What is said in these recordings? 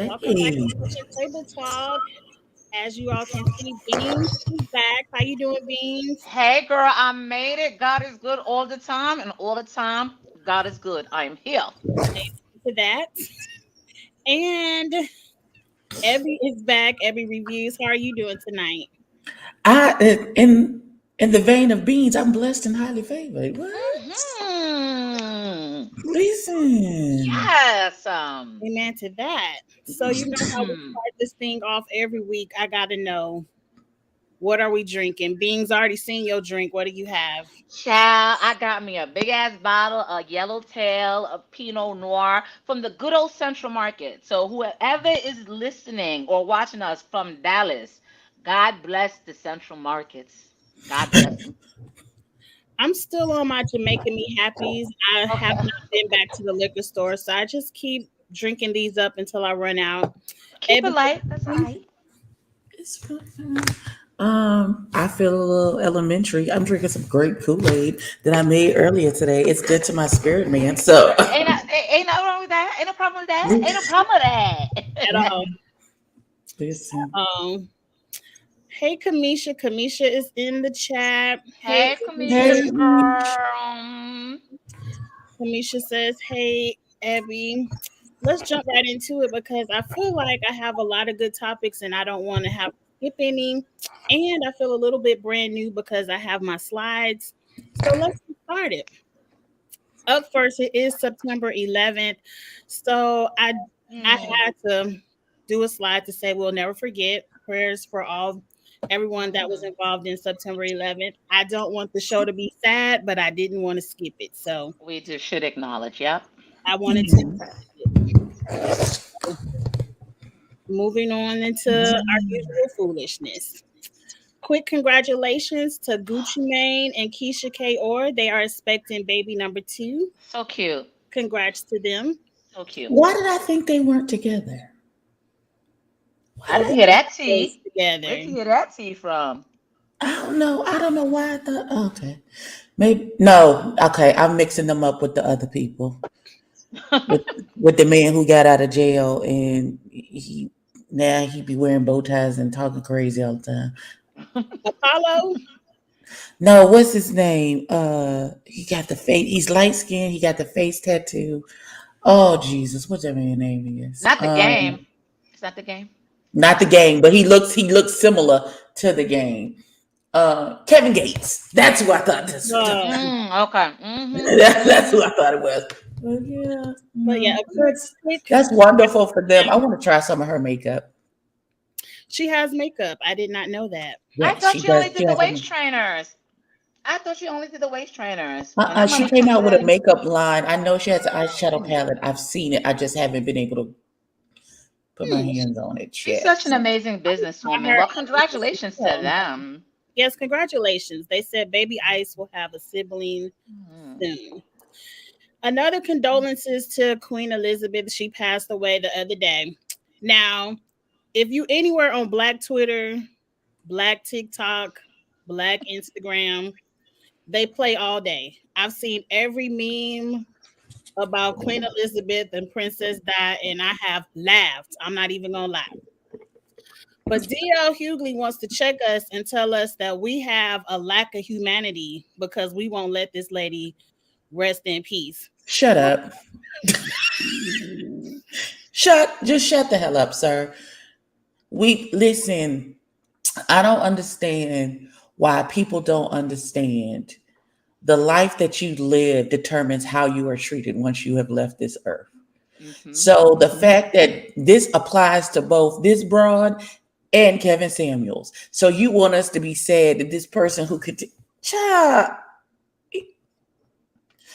Welcome back Hey, to Kitchen Table Talk. As you all can see, Beans is back. How you doing, Beans? Hey girl, I made it. God is good all the time, and all the time, God is good. I am here. To that. And Evie is back. Evie Reviews. How are you doing tonight? in the vein of beans, I'm blessed and highly favored. What? Hmm. Listen, Yes. Amen to that. So you know how we start this thing off every week. I gotta know, what are we drinking? Beans, already seen your drink. What do you have? Child, I got me a big ass bottle of Yellowtail of Pinot Noir from the good old Central Market. So whoever is listening or watching us from Dallas, God bless the Central Markets. God bless them. I'm still on my Jamaican Me Happies. I have Okay. not been back to the liquor store, so I just keep drinking these up until I run out. Keep it Ebony, light. That's all right. it's fine. I feel a little elementary. I'm drinking some grape Kool-Aid that I made earlier today. It's good to my spirit, man. So, Ain't no wrong with that. Ain't no problem with that. Ain't no problem with at that. all. listen. Um, hey, Kamisha. Kamisha is in the chat. Hey, Hey, Kamisha. Hey, Kamisha girl. Kamisha says, hey, Abby. Let's jump right into it because I feel like I have a lot of good topics and I don't want to have to skip any. And I feel a little bit brand new because I have my slides. So let's get started. Up first, it is September 11th. So I Mm. had to do a slide to say we'll never forget. Prayers for everyone that was Mhm. involved in September 11th. I don't want the show to be sad, but I didn't want to skip it. So We just should acknowledge. Yep. I wanted to. yeah. Moving on into our usual foolishness. Quick congratulations to Gucci Mane and Keisha K. Orr. They are expecting baby number two. So cute. Congrats to them. So cute. Why did I think they weren't together? I Of didn't hear course, that those tea. Where'd together. you hear that tea from? I don't know. I don't know why I thought. Okay, maybe no. Okay, I'm mixing them up with the other people. with with the man who got out of jail and he be wearing bow ties and talking crazy all the time. Apollo, No, what's his name? He got the face. He's light skinned. He got the face tattoo. Oh Jesus, what's that man's name is? Not the game. It's not the game. Not the game, but he looks similar to the game. Kevin Gates. That's who I thought this was. uh, Okay. Mm-hmm. That's who Mm-hmm. I thought it was. But yeah, but yeah, no, a quick. that's wonderful for them. I want to try some of her makeup. She has makeup. I did not know that. I Yeah, thought she you does. only She did the has a waist trainers. I thought you only did the waist trainers. And I'm She gonna came check out with a that. makeup line. I know she has an eyeshadow Mm. palette. I've seen it. I just haven't been able to put my Hmm. hands on it She's yet. such an amazing Try businesswoman. her Well, after this congratulations to show. them. Yes, congratulations. They said Baby Ice will have a sibling Hmm. soon. Another condolences to Queen Elizabeth. She passed away the other day. Now, if you anywhere on Black Twitter, Black TikTok, Black Instagram, they play all day. I've seen every meme about Queen Elizabeth and Princess Di, and I have laughed. I'm not even gonna lie. But DL Hughley wants to check us and tell us that we have a lack of humanity because we won't let this lady rest in peace. Shut up. Just shut the hell up, sir. We listen. I don't understand why people don't understand. The life that you live determines how you are treated once you have left this earth. Mm-hmm. So the Mm-hmm. fact that this applies to both this broad and Kevin Samuels. So you want us to be sad that this person who could, child.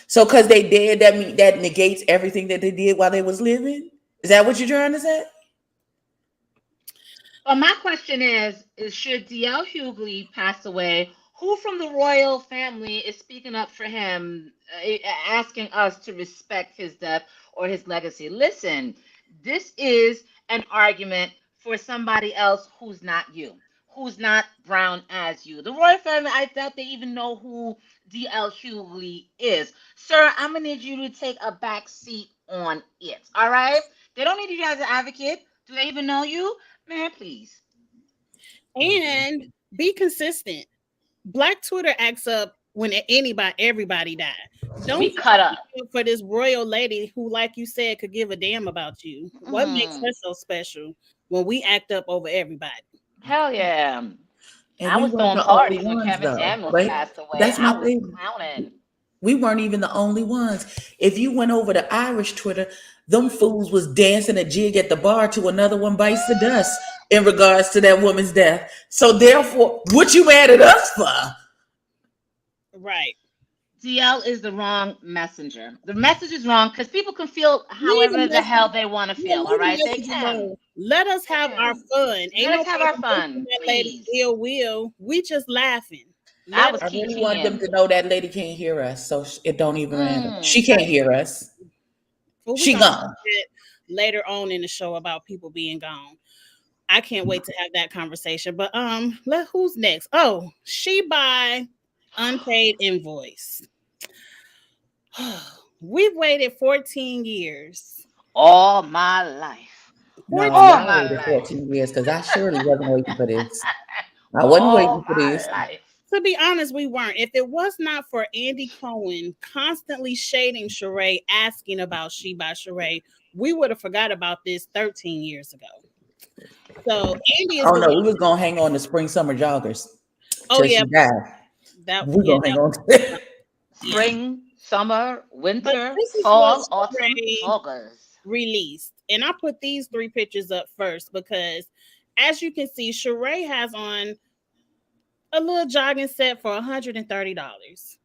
So because they did that, that negates everything that they did while they was living. Is that what you're trying to say? Well, my question is should DL Hughley pass away, who from the royal family is speaking up for him, asking us to respect his death or his legacy? Listen, this is an argument for somebody else who's not you, who's not brown as you. The royal family, I doubt they even know who DL Hughley is. Sir, I'm going to need you to take a back seat on it, all right? They don't need you as an advocate. Do they even know you? Man, please. And be consistent. Black Twitter acts up when everybody died. Don't We just cut up. look for this royal lady who, like you said, could give a damn about you. What makes Mm, her so special when we act up over everybody? hell yeah. And I we was weren't throwing the only parties when ones, Kevin though, Samuels right? passed away. That's my I was thing. clowning. We weren't even the only ones. If you went over to Irish Twitter, them fools was dancing a jig at the bar to Another One Bites the Dust in regards to that woman's death. So therefore, what you mad at us for? Right. DL is the wrong messenger. The message is wrong because people can feel Leave however the the hell message. they want to Yeah, feel. All leave the right, they message can. alone. Let us They have our can. fun. Ain't Let us have nobody our wishing fun, that lady please. ill will. We just laughing. I Let was I us really want them kikiing. to know that lady can't hear us, so it don't even matter. She Mm. can't hear us. well, we She gonna talk gone. that later on in the show about people being gone. I can't wait to have that conversation. But who's next? Oh, she by unpaid invoice. We've waited 14 years. All my life. No, 14 All y'all my waited life. 14 years because I surely wasn't waiting for this. I wasn't All waiting for my this. life. To be honest, we weren't. If it was not for Andy Cohen constantly shading Sheree, asking about She by Sheree, we would have forgot about this 13 years ago. So Andy is Oh the no, one. we was gonna hang on to spring summer joggers Oh till yeah, she died. that We yeah, gonna hang that on to that. yeah. Spring, summer, But winter, this is what fall, autumn, Sheree joggers. released. And I put these three pictures up first because as you can see, Sheree has on a little jogging set for $130.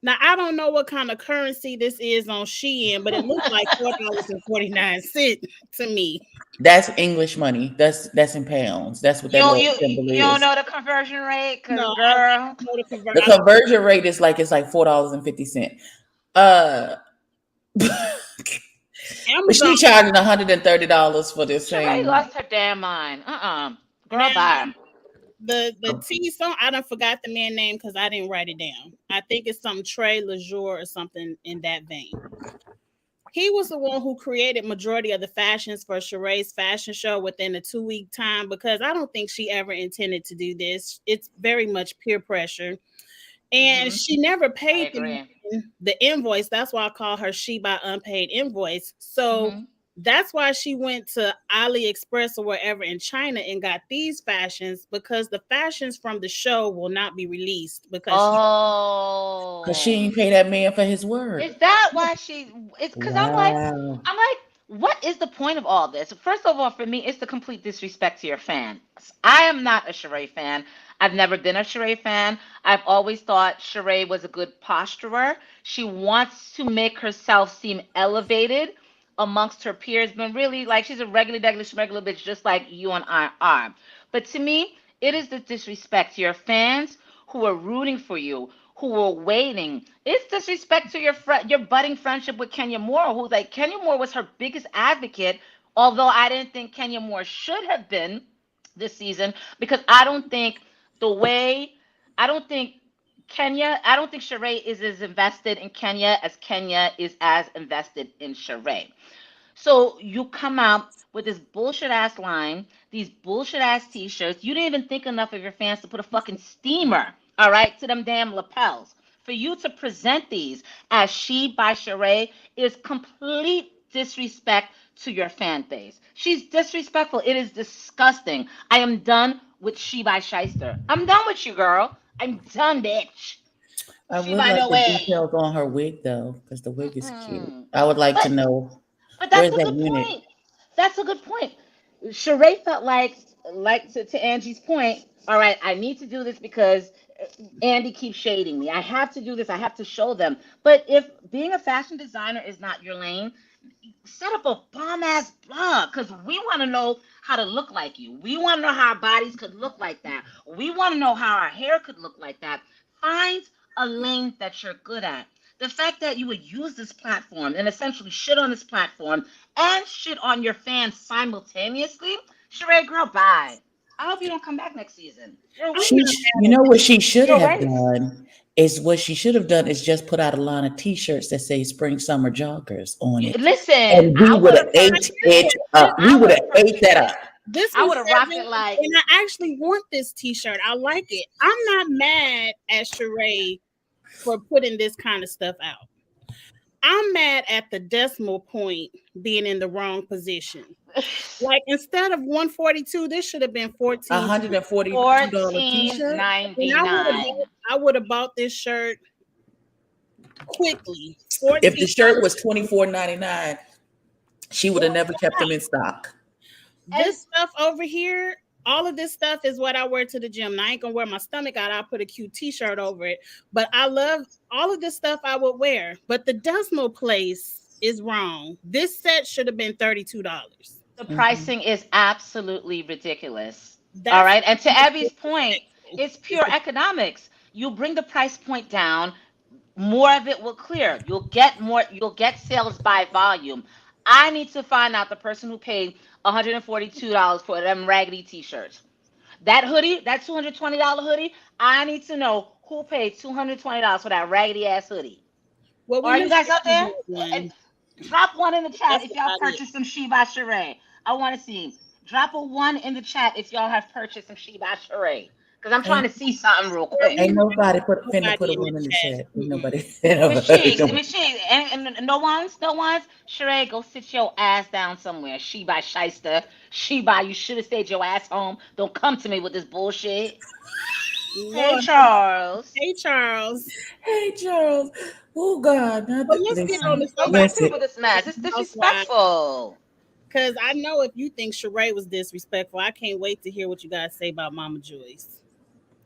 Now I don't know what kind of currency this is on Shein, but it looks like $4.49 to me. That's English money. That's in pounds. That's what that little symbol You don't is. know the conversion rate, No, cause I girl, don't know the convert. The conversion rate is like it's like $4.50. Uh but Amazon she charging $130 for this Sheree same. lost her damn mind. Girl, now bye. the T song. I don't forgot the man name because I didn't write it down. I think it's some Trey Lejour or something in that vein. He was the one who created majority of the fashions for Sheree's fashion show within a 2 week time because I don't think she ever intended to do this. It's very much peer pressure. And Hmm. she never I paid agree. the invoice. That's why I call her She by Unpaid Invoice. So Hmm. that's why she went to AliExpress or wherever in China and got these fashions because the fashions from the show will not be released because she. Cause she Oh, ain't pay that man for his word. is that why she? It's because Wow. I'm like, what is the point of all this? First of all, for me, it's the complete disrespect to your fans. I am not a Sheree fan. I've never been a Sheree fan. I've always thought Sheree was a good posturer. She wants to make herself seem elevated amongst her peers, but really, like, she's a regular bitch, just like you and I are. But to me, it is the disrespect to your fans who are rooting for you, who are waiting. It's disrespect to your budding friendship with Kenya Moore, who's like Kenya Moore was her biggest advocate. Although I didn't think Kenya Moore should have been this season because I don't think the way I don't think I don't think Sheree is as invested in Kenya as Kenya is as invested in Sheree. So you come out with this bullshit ass line, these bullshit ass t-shirts. You didn't even think enough of your fans to put a fucking steamer, all right, to them damn lapels. For you to present these as She by Sheree is complete disrespect to your fan base. She's disrespectful. It is disgusting. I am done with She by Shyster. I'm done with you, girl. I'm done, bitch. I She would by like no the way. details on her wig though, because the wig is cute. Mm-mm. I would like to But know But that's where's a that good unit. point. That's a good point. Sheree felt like to Angie's point, all right, I need to do this because Andy keeps shading me. I have to do this. I have to show them. But if being a fashion designer is not your lane, set up a bomb ass blog because we want to know how to look like you. We want to know how our bodies could look like that. We want to know how our hair could look like that. Find a lane that you're good at. The fact that you would use this platform and essentially shit on this platform and shit on your fans simultaneously, Sheree, girl, bye. I hope you don't come back next season. You're a I'm She, not waste. you mad at know what she should You're a have waste. done is what she should have done is just put out a line of T-shirts that say "Spring Summer Joggers" on it, Listen, and we I would would have have ate purchased it it. up. We I would would have have ate purchased that it. up. This I was would have rocked it 7, like and I actually want this T-shirt. I like it. I'm not mad at Sheree for putting this kind of stuff out. I'm mad at the decimal point being in the wrong position. Like instead of 142, this should have been 14. $142 fourteen T-shirt. ninety And nine. I would have bought this shirt quickly. If the 14. shirt was $24.99, she would have never kept them in stock. And This stuff over here, all of this stuff is what I wear to the gym. Now, I ain't gonna wear my stomach out. I'll put a cute t-shirt over it. But I love all of this stuff I would wear. But the decimal place is wrong. This set should have been $32. the Mhm. pricing is absolutely ridiculous. All That's right. And to Abby's point, disrespectful. it's pure economics. You bring the price point down, more of it will clear. You'll get sales by volume. I need to find out the person who paid $142 for them raggedy t-shirts. That hoodie, that $220 hoodie, I need to know who paid $220 for that raggedy ass hoodie. Well, we Are you missed guys out out on there? that And one. drop one in the chat That's if y'all about it. purchased some Sheba Sheree. I want to see. Drop a one in the chat if y'all have purchased some Sheba Sheree. Because I'm trying Ain't, to see something real Girl, quick. we ain't ain't nobody finna put nobody a in the one in the chat. chat. Ain't Mm-mm. nobody. Miss Cheeks, Miss Cheeks, and no one's, no one's. Sheree, go sit your ass down somewhere. Sheba Shyster. Sheba, you should have stayed your ass home. Don't come to me with this bullshit. Hey, Lord, Charles. hey Charles. Hey, Charles. Oh God, not But the, let's get on listen, the Don't subject come to me listen. with this mess. It's of housewives. disrespectful. Because I know if you think Sheree was disrespectful, I can't wait to hear what you guys say about Mama Joyce.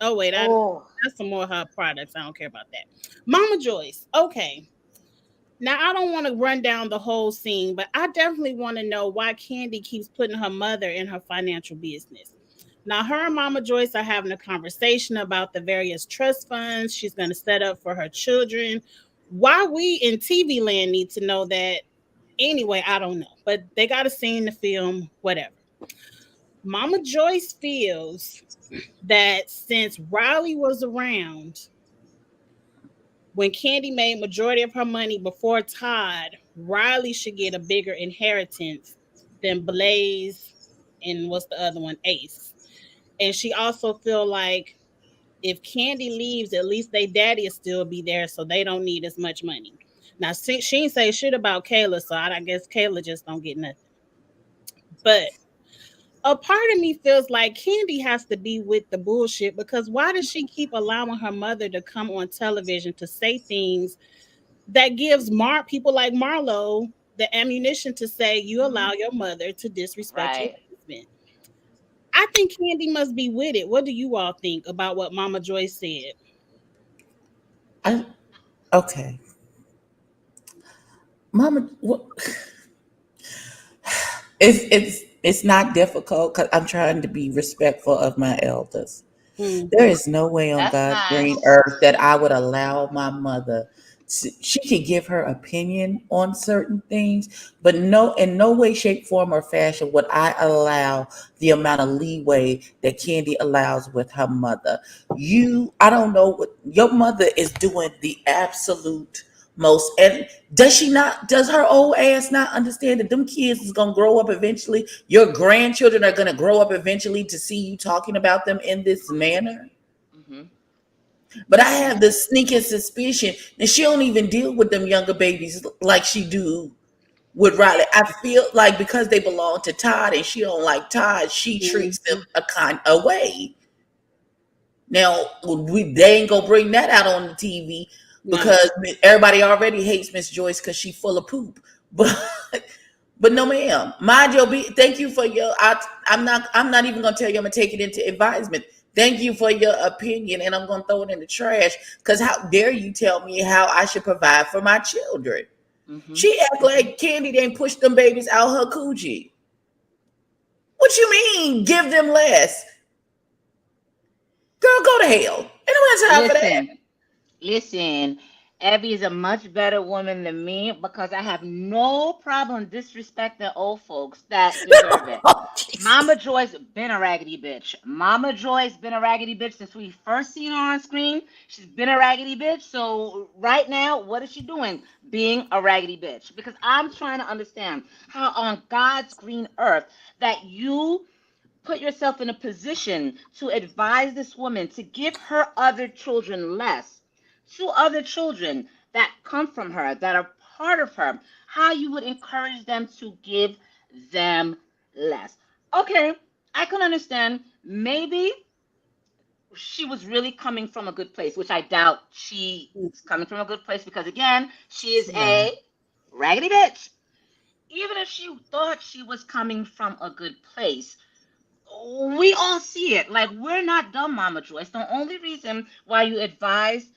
Oh wait, Oh. that's some more of her products. I don't care about that. Mama Joyce. Okay. Now I don't want to run down the whole scene, but I definitely want to know why Kandi keeps putting her mother in her financial business. Now her and Mama Joyce are having a conversation about the various trust funds she's going to set up for her children. Why we in TV land need to know that anyway, I don't know. But they got a scene to film, whatever. Mama Joyce feels that since Riley was around, when Kandi made majority of her money before Todd, Riley should get a bigger inheritance than Blaze and what's the other one, Ace. And she also feel like if Kandi leaves, at least they daddy will still be there, so they don't need as much money. Now she ain't say shit about Kayla, so I guess Kayla just don't get nothing. But a part of me feels like Kandi has to be with the bullshit because why does she keep allowing her mother to come on television to say things that gives people like Marlo the ammunition to say you allow Mhm. your mother to disrespect your Right. husband? I think Kandi must be with it. What do you all think about what Mama Joyce said? I okay, Mama. What? It's not difficult because I'm trying to be respectful of my elders. There Mm-hmm. is no way on That's God's green nice. earth that I would allow my mother. She could give her opinion on certain things, but no, in no way, shape, form, or fashion would I allow the amount of leeway that Candy allows with her mother. I don't know what your mother is doing the absolute most. And does she not? Does her old ass not understand that them kids is gonna grow up eventually? Your grandchildren are gonna grow up eventually to see you talking about them in this manner. Hmm. But I have this sneaking suspicion that she don't even deal with them younger babies like she do with Riley. I feel like because they belong to Todd and she don't like Todd, she treats them Mm-hmm. a kind of way. Now they ain't gonna bring that out on the TV No. because everybody already hates Miss Joyce because she full of poop. But but no, ma'am. Mind your be. Thank you for your. I'm not. I'm not even gonna tell you. I'm gonna take it into advisement. Thank you for your opinion, and I'm gonna throw it in the trash. Cause how dare you tell me how I should provide for my children? Hmm. She act like Candy didn't push them babies out her coochie. What you mean? Give them less, girl? Go to hell. Ain't no time for that. Listen, listen. Abby is a much better woman than me because I have no problem disrespecting old folks that deserve it. Oh, Mama Jesus. Joy's been a raggedy bitch. Mama Joy's been a raggedy bitch since we first seen her on screen. She's been a raggedy bitch. So right now, what is she doing? Being a raggedy bitch. Because I'm trying to understand how on God's green earth that you put yourself in a position to advise this woman to give her other children less, to other children that come from her, that are part of her, how you would encourage them to give them less. Okay, I can understand. Maybe she was really coming from a good place, which I doubt she is coming from a good place because, again, she is Yeah. a raggedy bitch. Even if she thought she was coming from a good place, we all see it. Like, we're not dumb, Mama Joyce. The only reason why you advise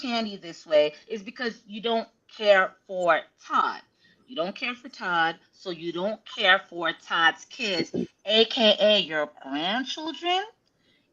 Kandi this way is because you don't care for Todd. You don't care for Todd, so you don't care for Todd's kids, aka your grandchildren.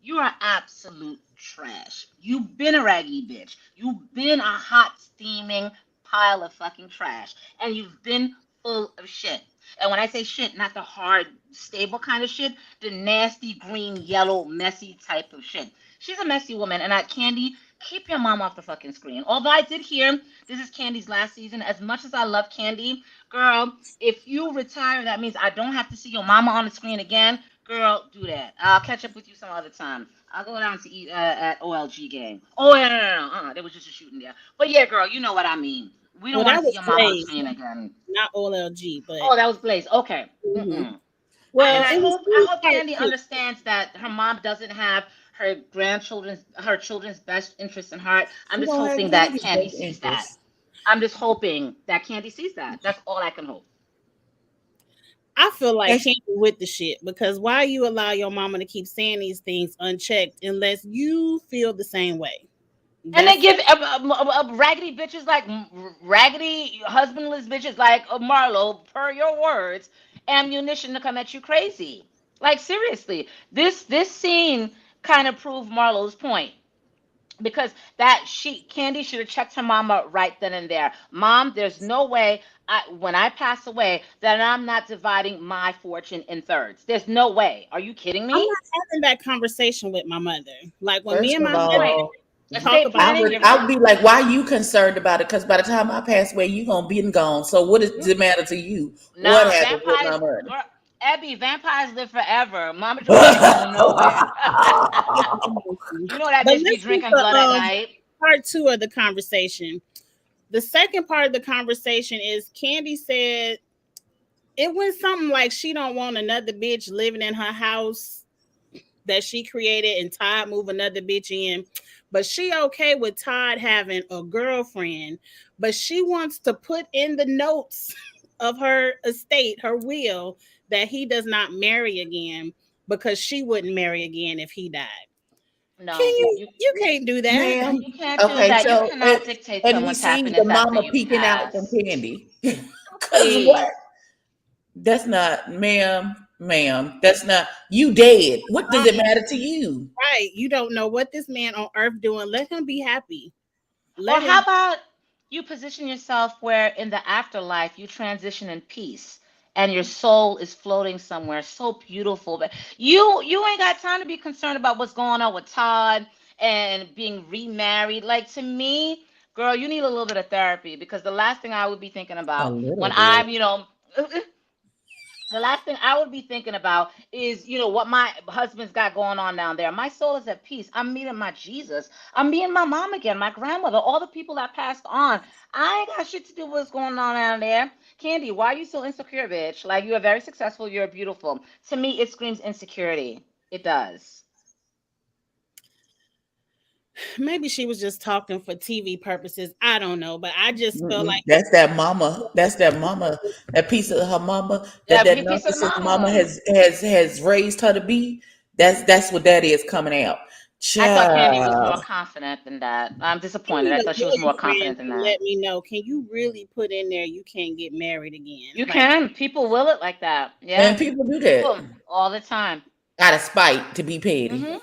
You are absolute trash. You've been a raggedy bitch. You've been a hot, steaming pile of fucking trash. And you've been full of shit. And when I say shit, not the hard, stable kind of shit, the nasty, green, yellow, messy type of shit. She's a messy woman. And at Kandi, keep your mom off the fucking screen. Although I did hear this is Candy's last season. As much as I love Kandi, girl, if you retire, that means I don't have to see your mama on the screen again. Girl, do that. I'll catch up with you some other time. I'll go down to eat at OLG game. Oh, yeah, no. There was just a shooting there. But yeah, girl, you know what I mean. We don't Well, want that to see was your mom on the Blaze, screen again. not OLG, but Oh, that was Blaze. Okay. mhm. Mm-mm. And Well, I it was hope really part Candy two. understands that her mom doesn't have her children's best interest in heart. I'm She just don't have hoping that Candy's Candy best sees that. interest. I'm just hoping that Candy sees that. That's all I can hope. I feel like And Candy with the shit because why you allow your mama to keep saying these things unchecked unless you feel the same way? And they That's give raggedy bitches like raggedy husbandless bitches like Marlo, per your words, ammunition to come at you crazy. Like, seriously, this scene kind of proved Marlo's point because that she Candy should have checked her mama right then and there. Mom, there's no way when I pass away that I'm not dividing my fortune in thirds. There's no way. Are you kidding I'm me? not having that conversation with my mother. Like when me first and of my Estate mother planning. all, talk Estate about planning. I would be like, why are you concerned about it? Because by the time I pass away, you gonna be gone. So what does it matter to you? What Nah, happens with vampires, my money? girl, Abby, vampires live forever. Mama Joyce ain't going nowhere. You know that but bitch be let's get drinking to blood at night. part two of the conversation. The second part of the conversation is Candy said it went something like she don't want another bitch living in her house that she created and Todd move another bitch in. But she okay with Todd having a girlfriend, but she wants to put in the notes of her estate, her will, that he does not marry again because she wouldn't marry again if he died. Can No, you? You can't do that. Ma'am. you can't do Okay, that. You so cannot dictate and we someone's see the happiness after mama you peeking out from pass. Candy. Cause what? Please. That's not, ma'am. That's not you dead. What does it Uh-uh. matter to you? Right. You don't know what this man on earth doing. Let him be happy. Or Let how him. about you position yourself where in the afterlife you transition in peace and your soul is floating somewhere so beautiful, but you ain't got time to be concerned about what's going on with Todd and being remarried. Like, to me, girl, you need a little bit of therapy because the last thing I would be thinking A about little when bit. I'm, the last thing I would be thinking about is, what my husband's got going on down there. My soul is at peace. I'm meeting my Jesus. I'm meeting my mom again, my grandmother, all the people that passed on. I ain't got shit to do with what's going on down there. Candy, why are you so insecure, bitch? Like, you are very successful. You're beautiful. To me, it screams insecurity. It does. Maybe she was just talking for TV purposes. I don't know, but I just feel Mm-mm. like That's that mama. That's that mama. That piece of her mama. Yeah, That piece of the narcissist mama mama. has raised her to be. That's what that is coming out. I thought Candy was more Child. confident than that. I'm I disappointed. need I a thought she was more lawyer friend confident than to that. let me know. Can you really put in there you can't get married again? You Like, can. People will it like that. And Yeah. people do that People all the time. out of spite to be petty. Hmm.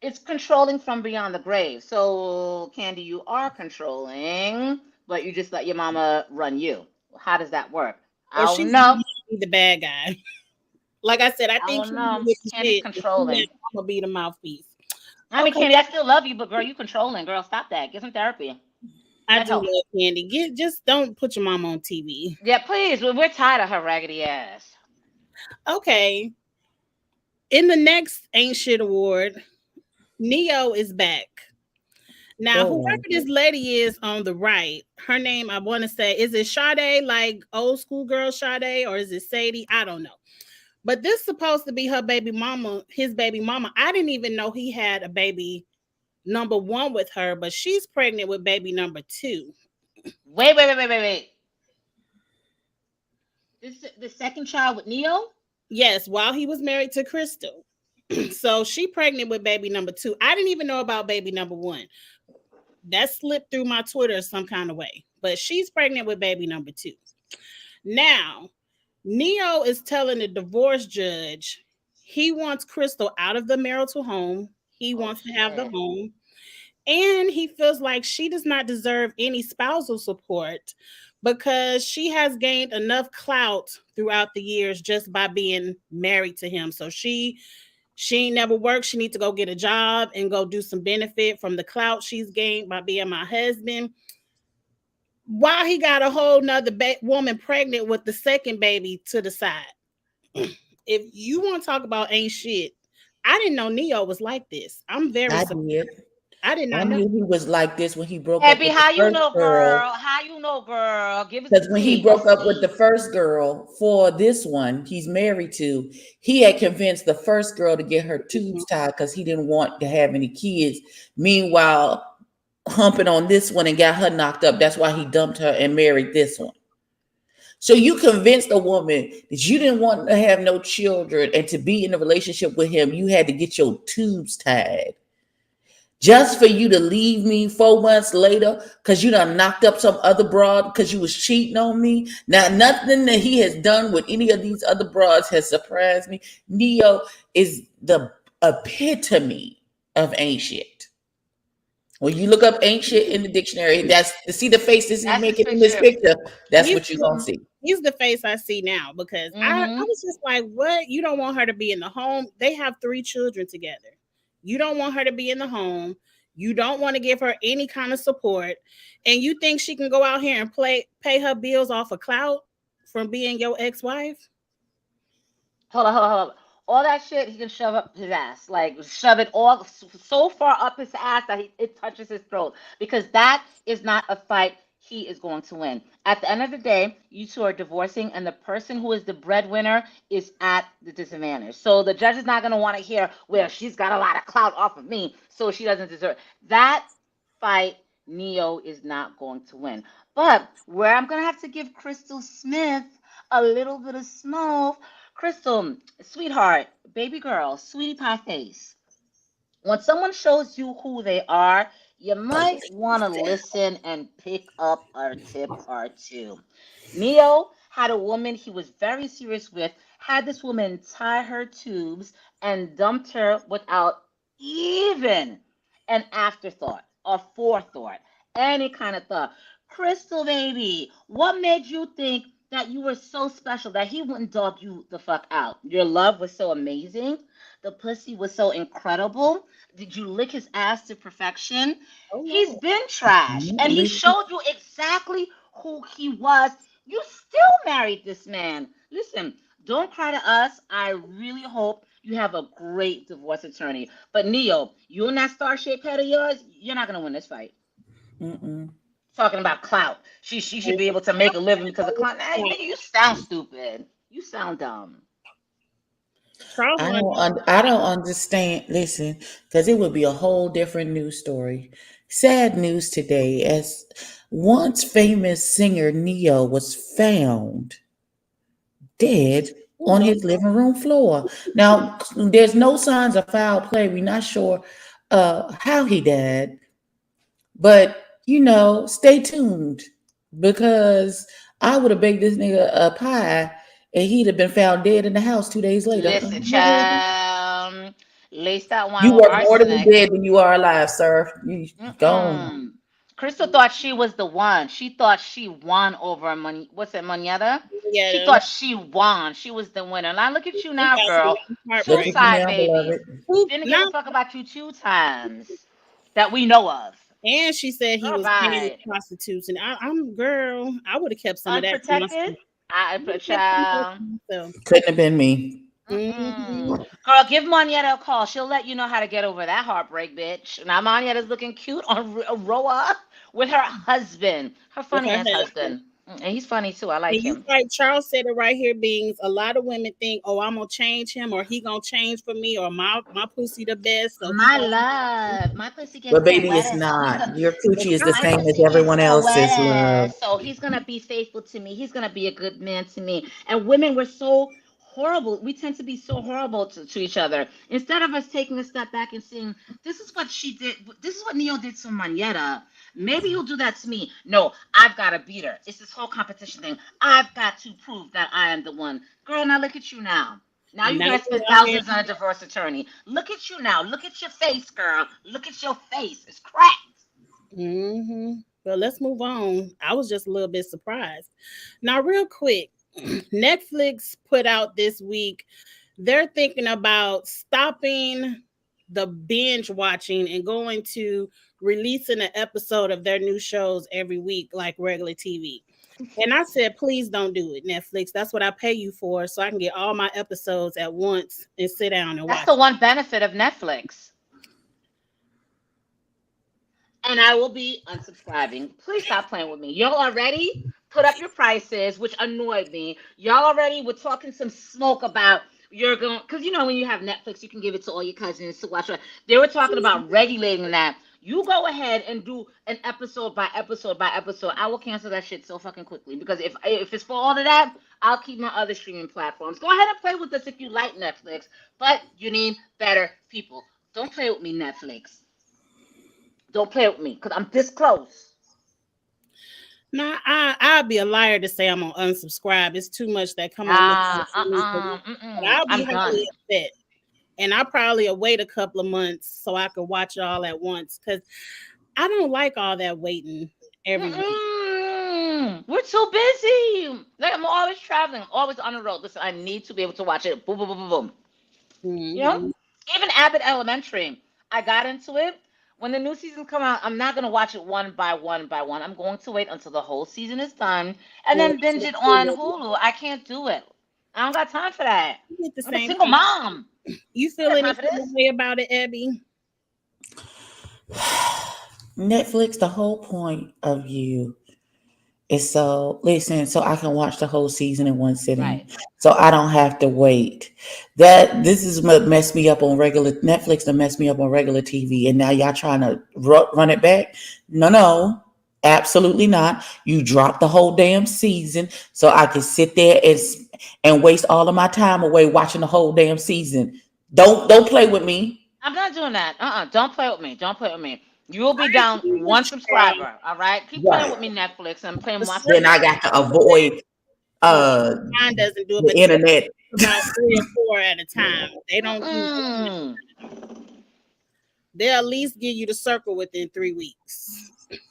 It's controlling from beyond the grave. So, Candy, you are controlling, but you just let your mama run you. How does that work? Or I don't she's know. gonna be the bad guy. Like I said, I I think don't Candy know. with the Candy's shit, and she let controlling. Mama be the mouthpiece. I mean, Okay, Candy, I still love you, but girl, you controlling. Girl, stop that. Get some therapy. I Get do help. love Candy. Just don't put your mama on TV. Yeah, please. We're tired of her raggedy ass. Okay. In the next Ain't Shit Award, Neo is back. Now, whoever Girl, this lady is on the right, her name I want to say, is it Sade, like old school girl Sade, or is it Sadie? I don't know. But this supposed to be her baby mama, his baby mama. I didn't even know he had a baby number one with her, but she's pregnant with baby number two. Wait, wait, wait, wait, wait, wait. This is the second child with Neo? Yes, while he was married to Crystal. So she pregnant with baby number two. I didn't even know about baby number one. That slipped through my Twitter some kind of way. But she's pregnant with baby number two. Now, Neo is telling the divorce judge he wants Crystal out of the marital home. He Oh wants to have the shit. home. And he feels like she does not deserve any spousal support because she has gained enough clout throughout the years just by being married to him. So she ain't never worked. She needs to go get a job and go do some benefit from the clout she's gained by being my husband. While he got a whole nother woman pregnant with the second baby to the side. If you want to talk about ain't shit, I didn't know Neo was like this. I'm very I surprised. did. I did I not know. knew he was like this when he broke up Abby, with the how you first know, girl. girl? How you know, girl? Give us the Because when he tea. What's broke the up with the tea? first girl for this one he's married to, he had convinced the first girl to get her tubes tied because he didn't want to have any kids. Meanwhile, humping on this one and got her knocked up. That's why he dumped her and married this one. So you convinced a woman that you didn't want to have no children and to be in a relationship with him, you had to get your tubes tied just for you to leave me 4 months later because you done knocked up some other broad because you was cheating on me. Now, nothing that he has done with any of these other broads has surprised me. Neo is the epitome of ain't shit. When you look up ain't shit in the dictionary, that's to see the faces he's That's his making in this picture. picture. That's He's what you're gonna see. he's the face I see now because I Mm-hmm. was just like, what? You don't want her to be in the home? They have three children together. You don't want her to be in the home. You don't want to give her any kind of support, and you think she can go out here and pay her bills off of clout from being your ex-wife? Hold on, hold on, hold on. All that shit he can shove up his ass, like shove it all so far up his ass that it touches his throat. Because that is not a fight he is going to win. At the end of the day, you two are divorcing, and the person who is the breadwinner is at the disadvantage. So the judge is not going to want to hear, well, she's got a lot of clout off of me, so she doesn't deserve that fight. Neo is not going to win. But where I'm going to have to give Crystal Smith a little bit of smoke. Crystal, sweetheart, baby girl, sweetie pie face. When someone shows you who they are, you might want to listen and pick up a tip or two. Neo had a woman he was very serious with, had this woman tie her tubes and dumped her without even an afterthought or forethought, any kind of thought. Crystal, baby, what made you think that you were so special that he wouldn't dog you the fuck out? Your love was so amazing. The pussy was so incredible. Did you lick his ass to perfection? Oh He's Lord. been trash, and he showed you exactly who he was. You still married this man. Listen, don't cry to us. I really hope you have a great divorce attorney. But Neo, you and that star shaped head of yours, you're not gonna win this fight. Mm-mm. Talking about clout. She should be able to make a living because of clout. Hey, nigga, you sound stupid. You sound dumb. Charles I won. don't. I don't understand. Listen, because it would be a whole different news story. Sad news today, as once famous singer Neo was found dead Oh on Lord. his living room floor. Now, there's no signs of foul play. We're not sure how he died, but stay tuned because I would have baked this nigga a pie and he'd have been found dead in the house 2 days later. Listen, What happened? child. Lace that wine You with worth more to be arsenic. dead than you are alive, sir. You gone. Mm-mm. Crystal thought she was the one. She thought she won over what's it, Moneta? She Yeah, thought she won. She was the winner. Now look at you he now, got some girl. Look Two heartbreak. at you side now, baby. beloved. Who Didn't give a not? fuck about you 2 times that we know of. And she said he Girl, was paying bye. prostitutes, and I'm girl. I would have kept some of that for Unprotected. myself. I I would put have kept some of that child. for myself. Couldn't have been me. Hmm. Girl, give Monietta a call. She'll let you know how to get over that heartbreak, bitch. Now Monietta's looking cute on Roa with her husband, her With her funny ass husband. husband. And he's funny too. I like And you him. right, Charles said it right here, Beans. A lot of women think, oh, I'm gonna change him, or he gonna change for me, or my pussy the best, so he My gonna. love, my pussy But gets the baby, it's wettest, so he's not. gonna. Your coochie is the My same as pussy gets everyone the else's, love. wettest, so he's gonna be faithful to me. He's gonna be a good man to me. And women, we're so horrible. We tend to be so horrible to each other. Instead of us taking a step back and saying, "This is what she did. This is what Neo did to Manetta. Maybe he'll do that to me." No, I've got to beat her. It's this whole competition thing. I've got to prove that I am the one. Girl, now look at you now. Now And you now guys we spend out here. thousands on a divorce attorney. Look at you now. Look at your face, girl. Look at your face. It's cracked. Hmm. Well, let's move on. I was just a little bit surprised. Now, real quick, Netflix put out this week. They're thinking about stopping the binge watching and going to releasing an episode of their new shows every week, like regular TV. And I said, please don't do it, Netflix. That's what I pay you for, so I can get all my episodes at once and sit down and That's the watch one benefit of Netflix. And I will be unsubscribing. Please stop playing with me. Y'all already put up your prices, which annoyed me. Y'all already were talking some smoke about you're going because you know when you have Netflix, you can give it to all your cousins to watch. They were talking about regulating that. You go ahead and do an episode by episode by episode. I will cancel that shit so fucking quickly because if it's for all of that, I'll keep my other streaming platforms. Go ahead and play with us if you like Netflix, but you need better people. Don't play with me, Netflix. Don't play with me because I'm this close. Nah, I'd be a liar to say I'm gonna unsubscribe. It's too much that come on Netflix for me to watch. But I'll be I'm highly done. upset. And I probably will wait a couple of months so I could watch it all at once. Cause I don't like all that waiting every week. We're too busy. Like I'm always traveling, always on the road. Listen, I need to be able to watch it. Boom, boom, boom, boom, boom. You know, Hmm. even Abbott Elementary. I got into it. When the new season come out, I'm not gonna watch it one by one by one. I'm going to wait until the whole season is done and Well, then binge it on Hulu. I can't do it. I don't got time for that. you get the I'm a same single time. mom. You I feel got time any for kind of this. way about it, Abby? Netflix, the whole point of you is so listen, so I can watch the whole season in one sitting. Right. So I don't have to wait. That this is what messed me up on regular Netflix that messed me up on regular TV. And now y'all trying to run it back? No, no. Absolutely not. You dropped the whole damn season so I can sit there and waste all of my time away watching the whole damn season. Don't play with me. I'm not doing that. Don't play with me. Don't play with me. You will be I down agree with one Charles. subscriber. All right. Keep playing with Right. me, Netflix, and playing The my Then free. I circle got to avoid well, uh mine doesn't do it, the but internet. about 3 or 4 at a time. They don't do one. Mm-mm. They'll at least give you the circle within 3 weeks.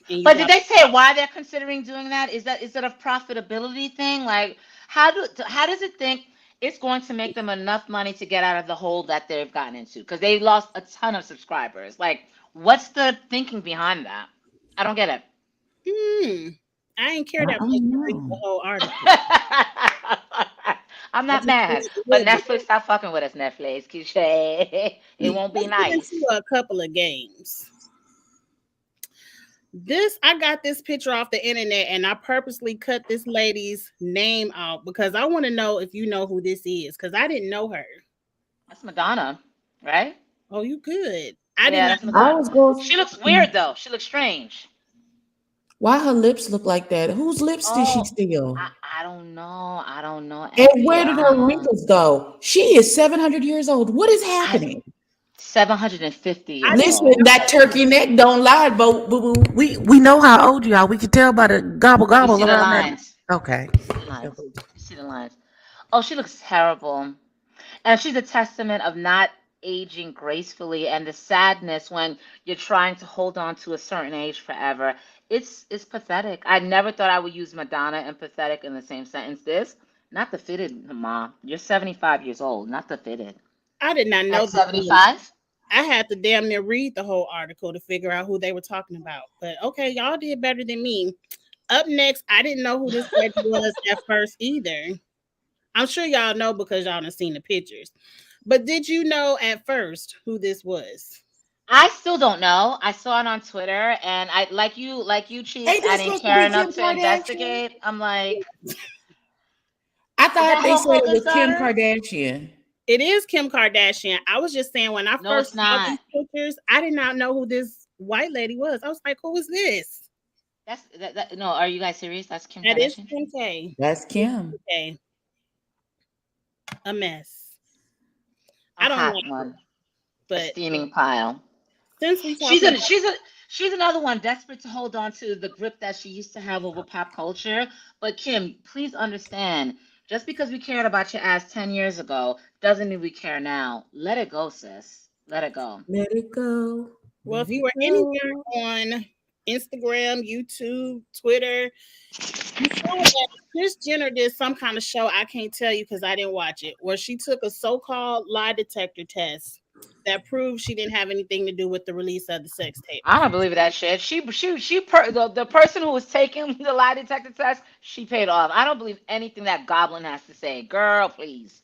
And you But did watch. they say why they're considering doing that? Is that a profitability thing? Like, how does it think it's going to make them enough money to get out of the hole that they've gotten into? Because they lost a ton of subscribers. Like, what's the thinking behind that? I don't get it. Hmm. I didn't care I that much don't to read the know. whole article. I'm I not just mad, read a but little bit. Netflix, stop fucking with us, Netflix. It won't be Let's get nice. into a couple of games. This I got this picture off the internet and I purposely cut this lady's name out because I want to know if you know who this is because I didn't know her. That's Madonna, right? Oh, you good. I did Yeah, not that's know. I Madonna. was going. She looks weird though. She looks strange. Why her lips look like that? Whose lips did she Oh, steal? I don't know. I don't know, And Abby. where I did don't her know. wrinkles go? She is 700 years old. What is I happening? 750 I years didn't Listen, old. that turkey neck don't lie, but we know how old you are. We can tell by the gobble We gobble see the around that. lines. Okay. We see the lines. We see the lines. Oh, she looks terrible. And she's a testament of not aging gracefully and the sadness when you're trying to hold on to a certain age forever. It's pathetic. I never thought I would use Madonna and pathetic in the same sentence. This, not the fitted, ma. You're 75 years old, not the fitted. I did not know At this was. 75? I had to damn near read the whole article to figure out who they were talking about. But okay, y'all did better than me. Up next, I didn't know who this lady was at first either. I'm sure y'all know because y'all done seen the pictures. But did you know at first who this was? I still don't know. I saw it on Twitter, and I like you, cheeks. Ain't I that didn't supposed to care be enough Kim to Kardashian? investigate. I'm like, I is thought that they Hulk said it Hogan's was Kim daughter? Kardashian. It is Kim Kardashian. I was just saying when I No, first it's saw these not. pictures, I did not know who this white lady was. I was like, who is this? No. Are you guys serious? That's Kim That is Kardashian. Kim K. That's It's Kim. Kim K. A mess. A I don't hot like it. one, a But steaming pile. since we She's talking a about she's a she's another one desperate to hold on to the grip that she used to have over pop culture. But Kim, please understand, just because we cared about your ass 10 years ago doesn't mean we care now. Let it go, sis. Let it go. Let it go. well, Let if you it were anywhere go. on Instagram, YouTube, Twitter, you saw that Kris Jenner did some kind of show. I can't tell you because I didn't watch it, where she took a so-called lie detector test that proved she didn't have anything to do with the release of the sex tape. I don't believe that shit. The person who was taking the lie detector test, she paid off. I don't believe anything that Goblin has to say. Girl, please.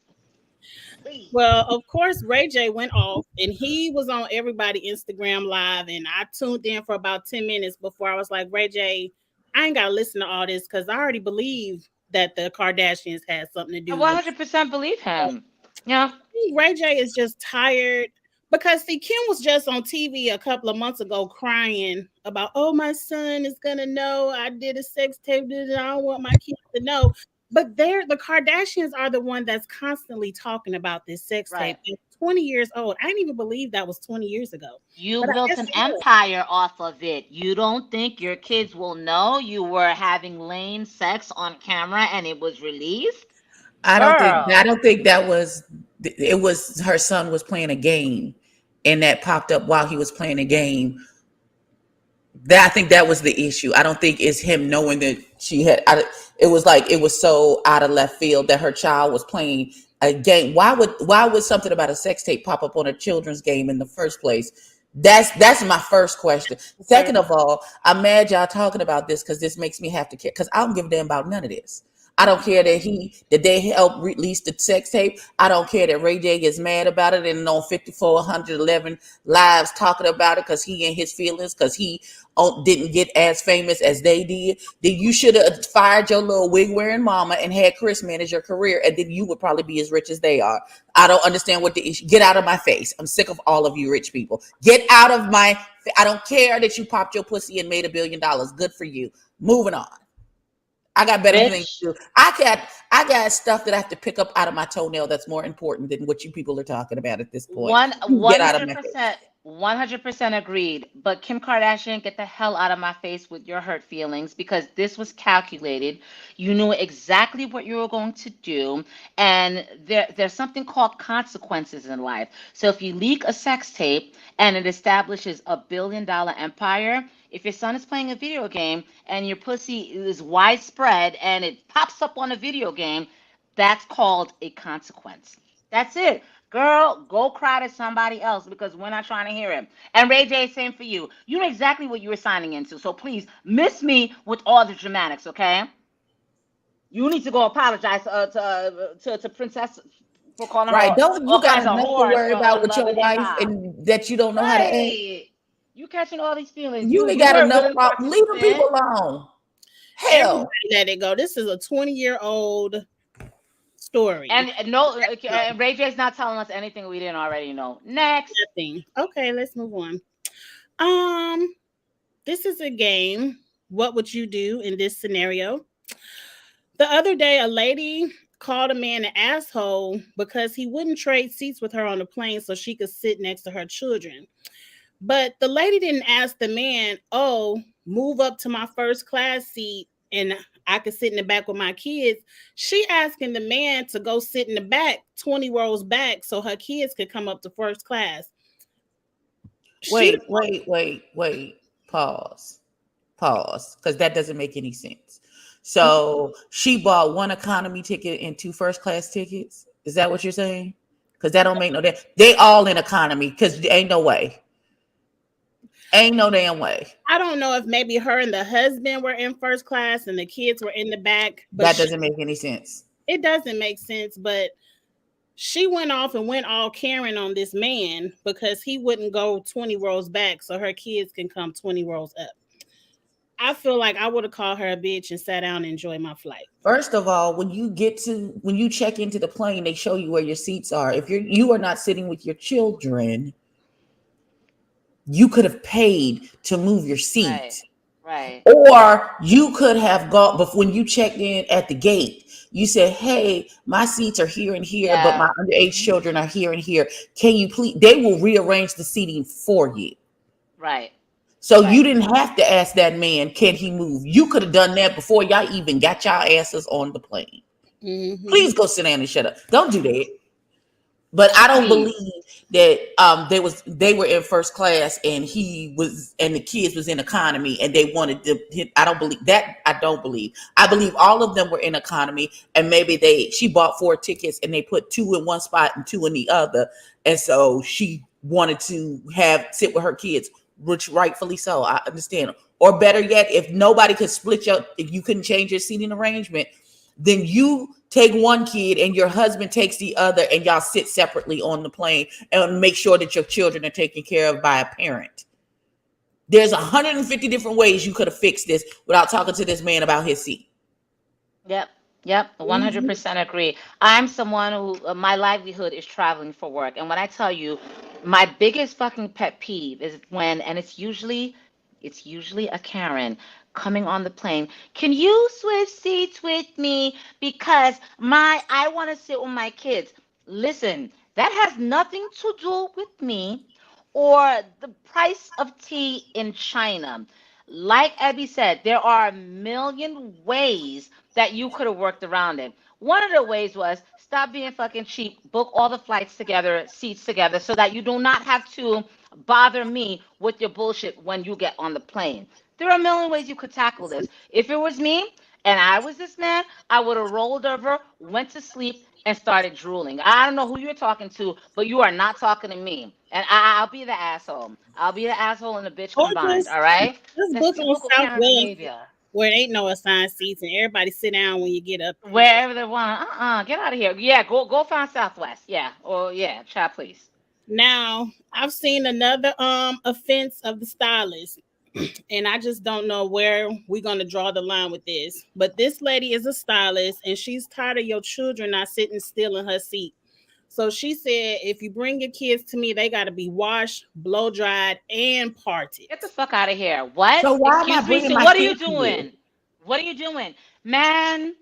Please. Well, of course, Ray J went off and he was on everybody Instagram live, and I tuned in for about 10 minutes before I was like, Ray J, I ain't gotta listen to all this because I already believe that the Kardashians had something to I do with it. 100% believe him. Yeah. Think Ray J is just tired because see, Kim was just on TV a couple of months ago crying about, oh, my son is gonna know I did a sex tape, and I don't want my kids to know. But they're the Kardashians are the one that's constantly talking about this sex tape. Right. It's 20 years old. I didn't even believe that was 20 years ago. You But I built guess an it is. empire off of it. You don't think your kids will know you were having lane sex on camera and it was released? I Girl. don't think that was it was her son was playing a game and that popped up while he was playing a game. That I think that was the issue. I don't think it's him knowing that it was like it was so out of left field that her child was playing a game. Why would something about a sex tape pop up on a children's game in the first place? That's my first question. Second of all, I'm mad y'all talking about this because this makes me have to care because I don't give a damn about none of this. I don't care that they helped release the sex tape. I don't care that Ray J is mad about it and on 5411 lives talking about it because he and his feelings because he didn't get as famous as they did. Then you should have fired your little wig wearing mama and had Chris manage your career, and then you would probably be as rich as they are. I don't understand what the issue. Get out of my face. I'm sick of all of you rich people. Get out of my. I don't care that you popped your pussy and made $1 billion. Good for you. Moving on. I got better things Bitch. to do. I got stuff that I have to pick up out of my toenail that's more important than what you people are talking about at this point. One You one get out of hundred my face. percent 100% agreed. But Kim Kardashian, get the hell out of my face with your hurt feelings because this was calculated. You knew exactly what you were going to do, and there's something called consequences in life. So if you leak a sex tape and it establishes $1 billion empire, if your son is playing a video game and your pussy is widespread and it pops up on a video game, that's called a consequence. That's it. Girl, go cry to somebody else because we're not trying to hear it. And Ray J, same for you. You know exactly what you were signing into. So please miss me with all the dramatics, okay? You need to go apologize to Princess for calling Right. her Don't you all got kinds of enough to whores worry about on with Love your and Hip wife Hop. and that you don't know how to act? Right. You catching all these feelings. You ain't You got were a enough willing problem. Leave them people participant. alone. Everybody Hell. let it go. This is a 20-year-old story. And no, Ray J's not telling us anything we didn't already know. Next. Nothing. Okay, let's move on. Um, this is a game. What would you do in this scenario? The other day, a lady called a man an asshole because he wouldn't trade seats with her on the plane so she could sit next to her children. But the lady didn't ask the man, oh, move up to my first class seat and I could sit in the back with my kids. She asking the man to go sit in the back, 20 rows back, so her kids could come up to first class. She Wait. Pause. Pause. Because that doesn't make any sense. So she bought one economy ticket and two first class tickets. Is that what you're saying? Because that don't make no damn. They all in economy. Because ain't no way. Ain't no damn way. I don't know if maybe her and the husband were in first class and the kids were in the back, but That doesn't make any sense. it doesn't make sense. But she went off and went all Karen on this man because he wouldn't go 20 rows back so her kids can come 20 rows up. I feel like I would have called her a bitch and sat down and enjoyed my flight. First of all, when you check into the plane, they show you where your seats are. If you are not sitting with your children, you could have paid to move your Right. seat. Right. Or you could have gone, but when you checked in at the gate, you said, "Hey, my seats are here and here, but my Yeah. underage children are here and here. Can you please?" They will rearrange the seating for you. Right. So you Right. didn't have to ask that man, "Can he move?" You could have done that before y'all even got y'all asses on the plane. Hmm. Please go sit down and shut up. Don't do that. But I don't believe Please. that they were in first class and he was and the kids was in economy and they wanted to hit. I don't believe that. I don't believe. I believe all of them were in economy and maybe she bought 4 tickets and they put 2 in one spot and 2 in the other, and so she wanted to have sit with her kids, which rightfully so. I understand. Or better yet, if you couldn't change your seating arrangement, then you take one kid and your husband takes the other and y'all sit separately on the plane and make sure that your children are taken care of by a parent. There's 150 different ways you could have fixed this without talking to this man about his seat. Yep. Yep. Hmm. 100% agree. I'm someone who my livelihood is traveling for work. And when I tell you, my biggest fucking pet peeve is when, and it's usually a Karen coming on the plane. Can you switch seats with me because I want to sit with my kids? Listen, that has nothing to do with me or the price of tea in China. Like Abby said, there are a million ways that you could have worked around it. One of the ways was stop being fucking cheap, book all the flights together, seats together, so that you do not have to bother me with your bullshit when you get on the plane. There are a million ways you could tackle this. If it was me and I was this man, I would have rolled over, went to sleep, and started drooling. I don't know who you're talking to, but you are not talking to me. And I'll be the asshole. I'll be the asshole and the bitch Or combined. All right? just That's book on typical Karen Southwest behavior. where there ain't no assigned seats and everybody sit down when you get up there. Wherever they want. Get out of here. Yeah, go find Southwest. Yeah, or yeah, chat please. Now, I've seen another offense of the stylist, and I just don't know where we're gonna draw the line with this. But this lady is a stylist and she's tired of your children not sitting still in her seat. So she said, if you bring your kids to me, they gotta be washed, blow dried, and parted. Get the fuck out of here. What? So why am I Excuse me. bringing So my what are you kids to you? doing? What are you doing, man?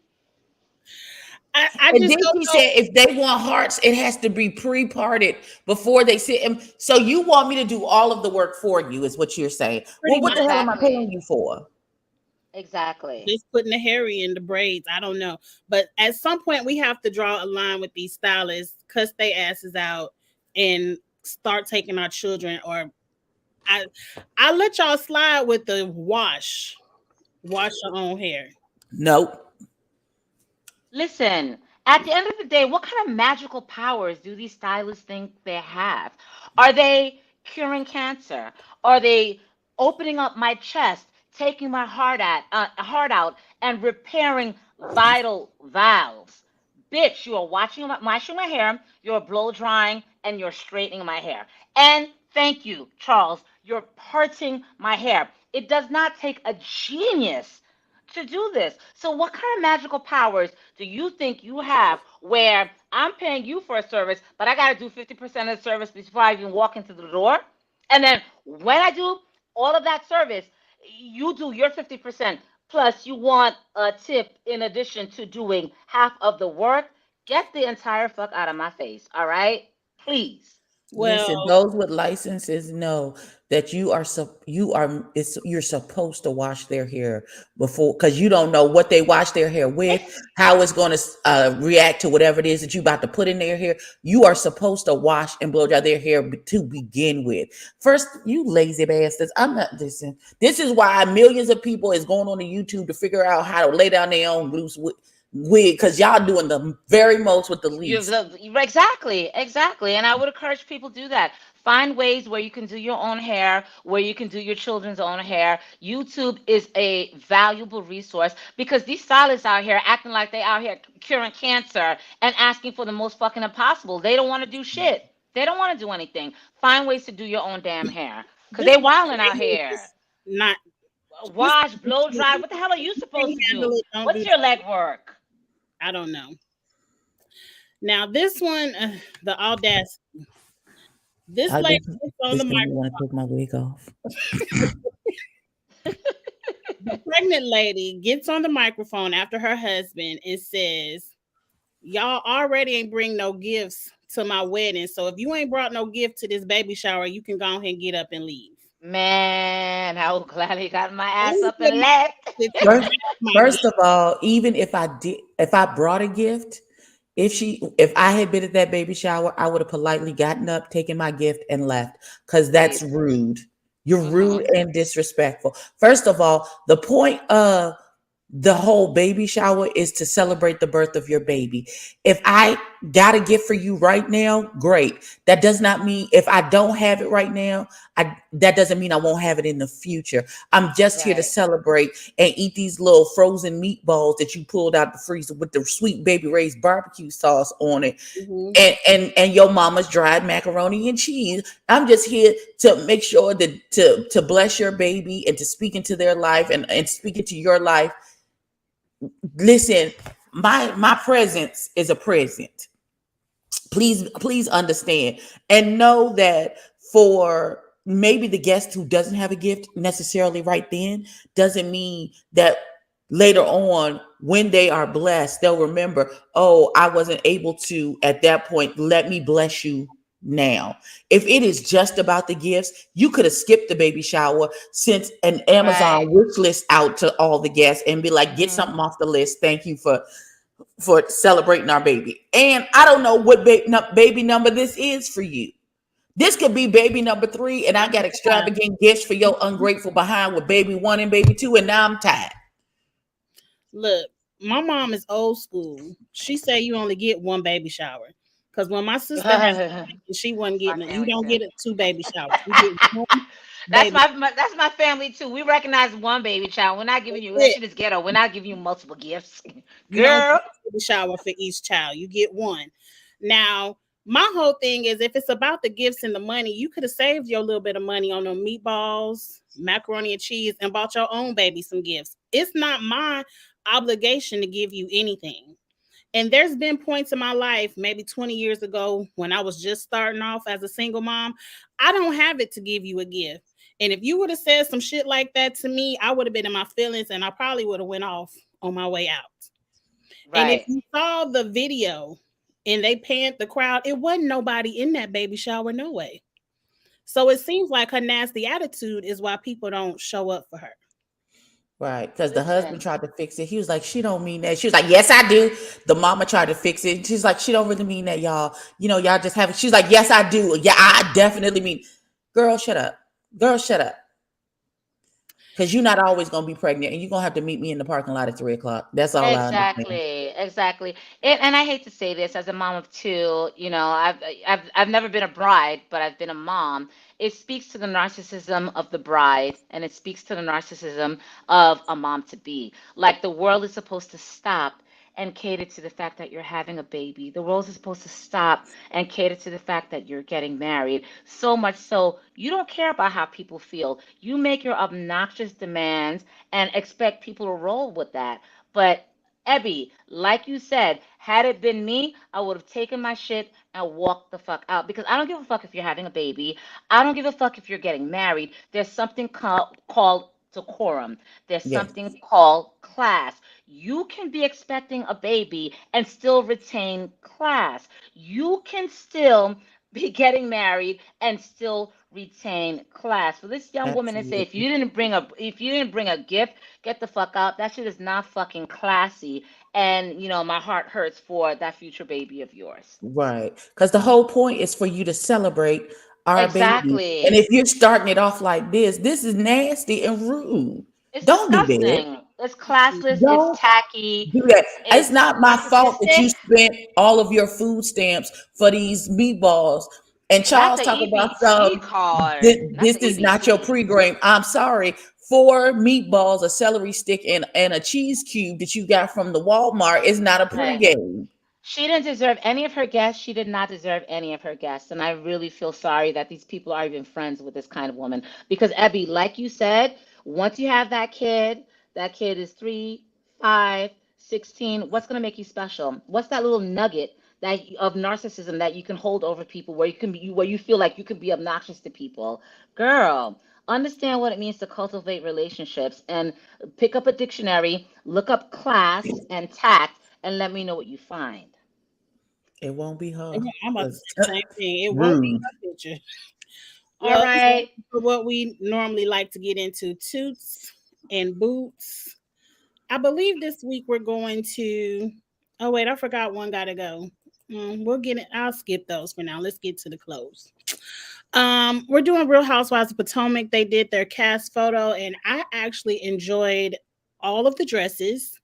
I And just then don't she know. said, if they want hearts, it has to be pre-parted before they sit. So you want me to do all of the work for you, is what you're saying. Well, Pretty what much the hell am I paying Exactly. you for? Exactly. just putting the hairy in the braids. I don't know. But at some point we have to draw a line with these stylists, cuss their asses out, and start taking our children. Or I I let y'all slide with the wash your own hair. Nope. Listen, at the end of the day, what kind of magical powers do these stylists think they have? Are they curing cancer? Are they opening up my chest, taking my heart out, and repairing vital valves? Bitch, you are washing my hair, you're blow drying, and you're straightening my hair. And thank you, Charles, you're parting my hair. It does not take a genius to do this. So, what kind of magical powers do you think you have where I'm paying you for a service, but I got to do 50% of the service before I even walk into the door? And then when I do all of that service, you do your 50%, plus you want a tip in addition to doing half of the work. Get the entire fuck out of my face, all right? Please. Listen, Well, those with licenses know that you're supposed to wash their hair before, because you don't know what they wash their hair with, how it's going to react to whatever it is that you about to put in their hair. You are supposed to wash and blow dry their hair to begin with. First, you lazy bastards. I'm not listen. This is why millions of people is going on to YouTube to figure out how to lay down their own loose wig, because y'all doing the very most with the least. Exactly. And I would encourage people to do that. Find ways where you can do your own hair, where you can do your children's own hair. YouTube is a valuable resource because these stylists out here acting like they out here curing cancer and asking for the most fucking impossible. They don't want to do shit. They don't want to do anything. Find ways to do your own damn hair because this they black wilding out lady here. is not. This Wash, blow dry. What the hell are you supposed can't to do? handle it. Don't do What's your that. leg work? I don't know. Now this one, the audacity. This I lady just gets on the this made mic. me want to take my wig off. The pregnant lady gets on the microphone after her husband and says, "Y'all already ain't bring no gifts to my wedding, so if you ain't brought no gift to this baby shower, you can go ahead and get up and leave." Man, I was glad he got my Let ass me up get and left. to First, grab my first gift. of all, even if I brought a gift, if I had been at that baby shower, I would have politely gotten up, taken my gift, and left. Because that's Please. rude. You're rude Hmm. and disrespectful. First of all, the point of the whole baby shower is to celebrate the birth of your baby. If I got a gift for you right now, great. That does not mean if I don't have it right now, that doesn't mean I won't have it in the future. I'm just here to Right. celebrate and eat these little frozen meatballs that you pulled out the freezer with the sweet baby Ray's barbecue sauce on it, Mhm. and your mama's dried macaroni and cheese. I'm just here to make sure that to bless your baby and to speak into their life and speak into your life. Listen, my presence is a present. Please understand and know that for maybe the guest who doesn't have a gift necessarily right then doesn't mean that later on when they are blessed they'll remember, oh, I wasn't able to at that point, let me bless you now. If it is just about the gifts, you could have skipped the baby shower, sent an Amazon Right. wish list out to all the guests and be like, get Hmm. something off the list, thank you for celebrating our baby. And I don't know what baby number this is for you. This could be baby number 3, and I got extravagant gifts for your ungrateful behind with baby 1 and baby 2, and now I'm tired. Look, my mom is old school. She say you only get one baby shower. Cause when my sister had, My she wasn't getting it. You family don't too. get it two baby showers. You get one That's baby. that's my family too. We recognize one baby child. We're not giving you that That's it. shit is ghetto. We're not giving you multiple gifts, You don't girl. get a baby shower for each child. You get one. Now, my whole thing is if it's about the gifts and the money, you could have saved your little bit of money on them meatballs, macaroni and cheese, and bought your own baby some gifts. It's not my obligation to give you anything. And there's been points in my life, maybe 20 years ago, when I was just starting off as a single mom. I don't have it to give you a gift. And if you would have said some shit like that to me, I would have been in my feelings and I probably would have went off on my way out. And if Right. you saw the video and they panned the crowd, it wasn't nobody in that baby shower, no way. So it seems like her nasty attitude is why people don't show up for her. Right, because the husband Listen. tried to fix it. He was like, "She don't mean that." She was like, "Yes, I do." The mama tried to fix it. She's like, "She don't really mean that, y'all. Y'all just have it." She's like, "Yes, I do. Yeah, I definitely mean." Girl, shut up. Girl, shut up. Because you're not always gonna be pregnant, and you're gonna have to meet me in the parking lot at 3 o'clock. That's all I understand. Exactly. And I hate to say this as a mom of two, I've never been a bride, but I've been a mom. It speaks to the narcissism of the bride and it speaks to the narcissism of a mom to be. Like the world is supposed to stop and cater to the fact that you're having a baby. The world is supposed to stop and cater to the fact that you're getting married. So much so, you don't care about how people feel. You make your obnoxious demands and expect people to roll with that. But Ebby, like you said, had it been me, I would have taken my shit and walked the fuck out because I don't give a fuck if you're having a baby. I don't give a fuck if you're getting married. There's something called decorum. There's Yes. something called class. You can be expecting a baby and still retain class. You can still be getting married and still retain class. For this young woman to say, Absolutely. if you didn't bring a gift, get the fuck out. That shit is not fucking classy. And my heart hurts for that future baby of yours. Right. Because the whole point is for you to celebrate our baby. And Exactly. if you're starting it off like this is nasty and rude. It's Don't do that. disgusting. It's classless. It's Don't tacky. do that. It's It's not my fault that narcissistic. you spent all of your food stamps for these meatballs. And That's Charles a talk about EBT some. card. That's This an is not your EBT. pre-game. I'm sorry. Four meatballs, a celery stick, and a cheese cube that you got from the Walmart is not a Right. pre-game. She didn't deserve any of her guests. She did not deserve any of her guests. And I really feel sorry that these people are even friends with this kind of woman. Because, Ebby, like you said, once you have that kid is 3, 5, 16. What's going to make you special? What's that little nugget of narcissism that you can hold over people where where you feel like you can be obnoxious to people? Girl, understand what it means to cultivate relationships and pick up a dictionary, look up class and tact, and let me know what you find. It won't be her. Yeah, I'm about to 'Cause say the same thing. It won't be rude. my picture. All Well, it's right. time for what we normally like to get into, toots and boots. I believe this week we're going to. Oh wait, I forgot one got to go. We'll get it. I'll skip those for now. Let's get to the close. We're doing Real Housewives of Potomac. They did their cast photo, and I actually enjoyed all of the dresses.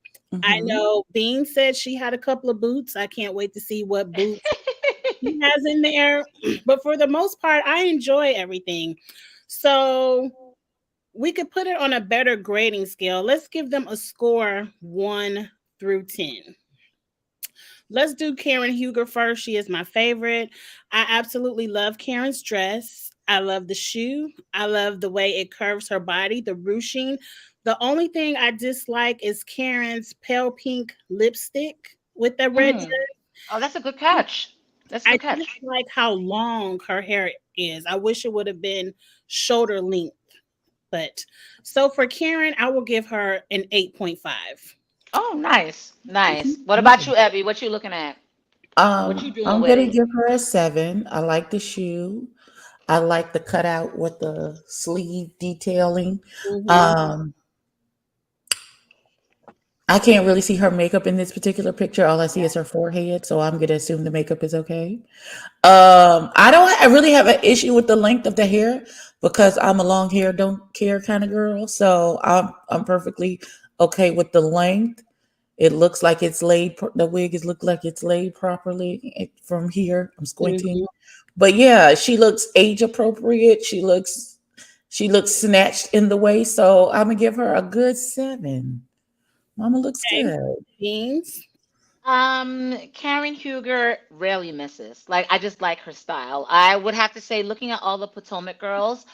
I Hmm. know Bean said she had a couple of boots. I can't wait to see what boots he has in there. But for the most part, I enjoy everything. So we could put it on a better grading scale. Let's give them a score 1 through 10. Let's do Karen Huger first. She is my favorite. I absolutely love Karen's dress. I love the shoe. I love the way it curves her body, the ruching. The only thing I dislike is Karen's pale pink lipstick with the red Mm. dress. Oh, that's a good catch. That's a I good catch. dislike how long her hair is. I wish it would have been shoulder length. But so for Karen, I will give her an 8.5. Oh, nice. Nice. What about you, Abby? What you looking at? What you doing I'm with gonna it? give her a 7. I like the shoe. I like the cutout with the sleeve detailing. Mm-hmm. Um, I can't really see her makeup in this particular picture. All I see Yeah. is her forehead, so I'm gonna assume the makeup is okay. I really have an issue with the length of the hair because I'm a long hair don't care kind of girl. So I'm perfectly okay with the length. It looks like it's laid. The wig is look like it's laid properly from here. I'm Mm-hmm. squinting, but yeah, she looks age appropriate. She looks snatched in the way. So I'm gonna give her a good 7. Mama looks Okay. good. Beans. Karen Huger rarely misses. Like, I just like her style. I would have to say, looking at all the Potomac girls,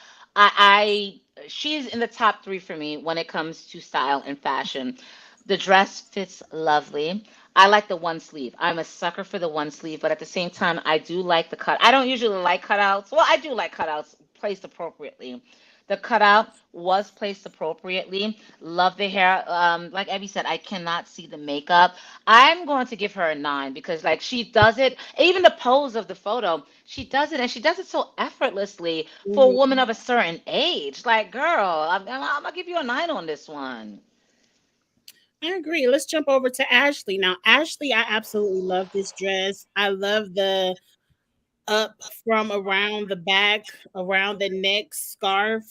she's in the top three for me when it comes to style and fashion. The dress fits lovely. I like the one sleeve. I'm a sucker for the one sleeve, but at the same time, I do like the cut. I don't usually like cutouts. Well, I do like cutouts placed appropriately. The cutout was placed appropriately. Love the hair. Like Evie said, I cannot see the makeup. I'm going to give her a 9 because, like, she does it. Even the pose of the photo, she does it, and she does it so effortlessly for a Mhm. woman of a certain age. Like, girl, I'm gonna give you a 9 on this one. I agree. Let's jump over to Ashley. Now, Ashley, I absolutely love this dress. I love the up from around the back, around the neck scarf.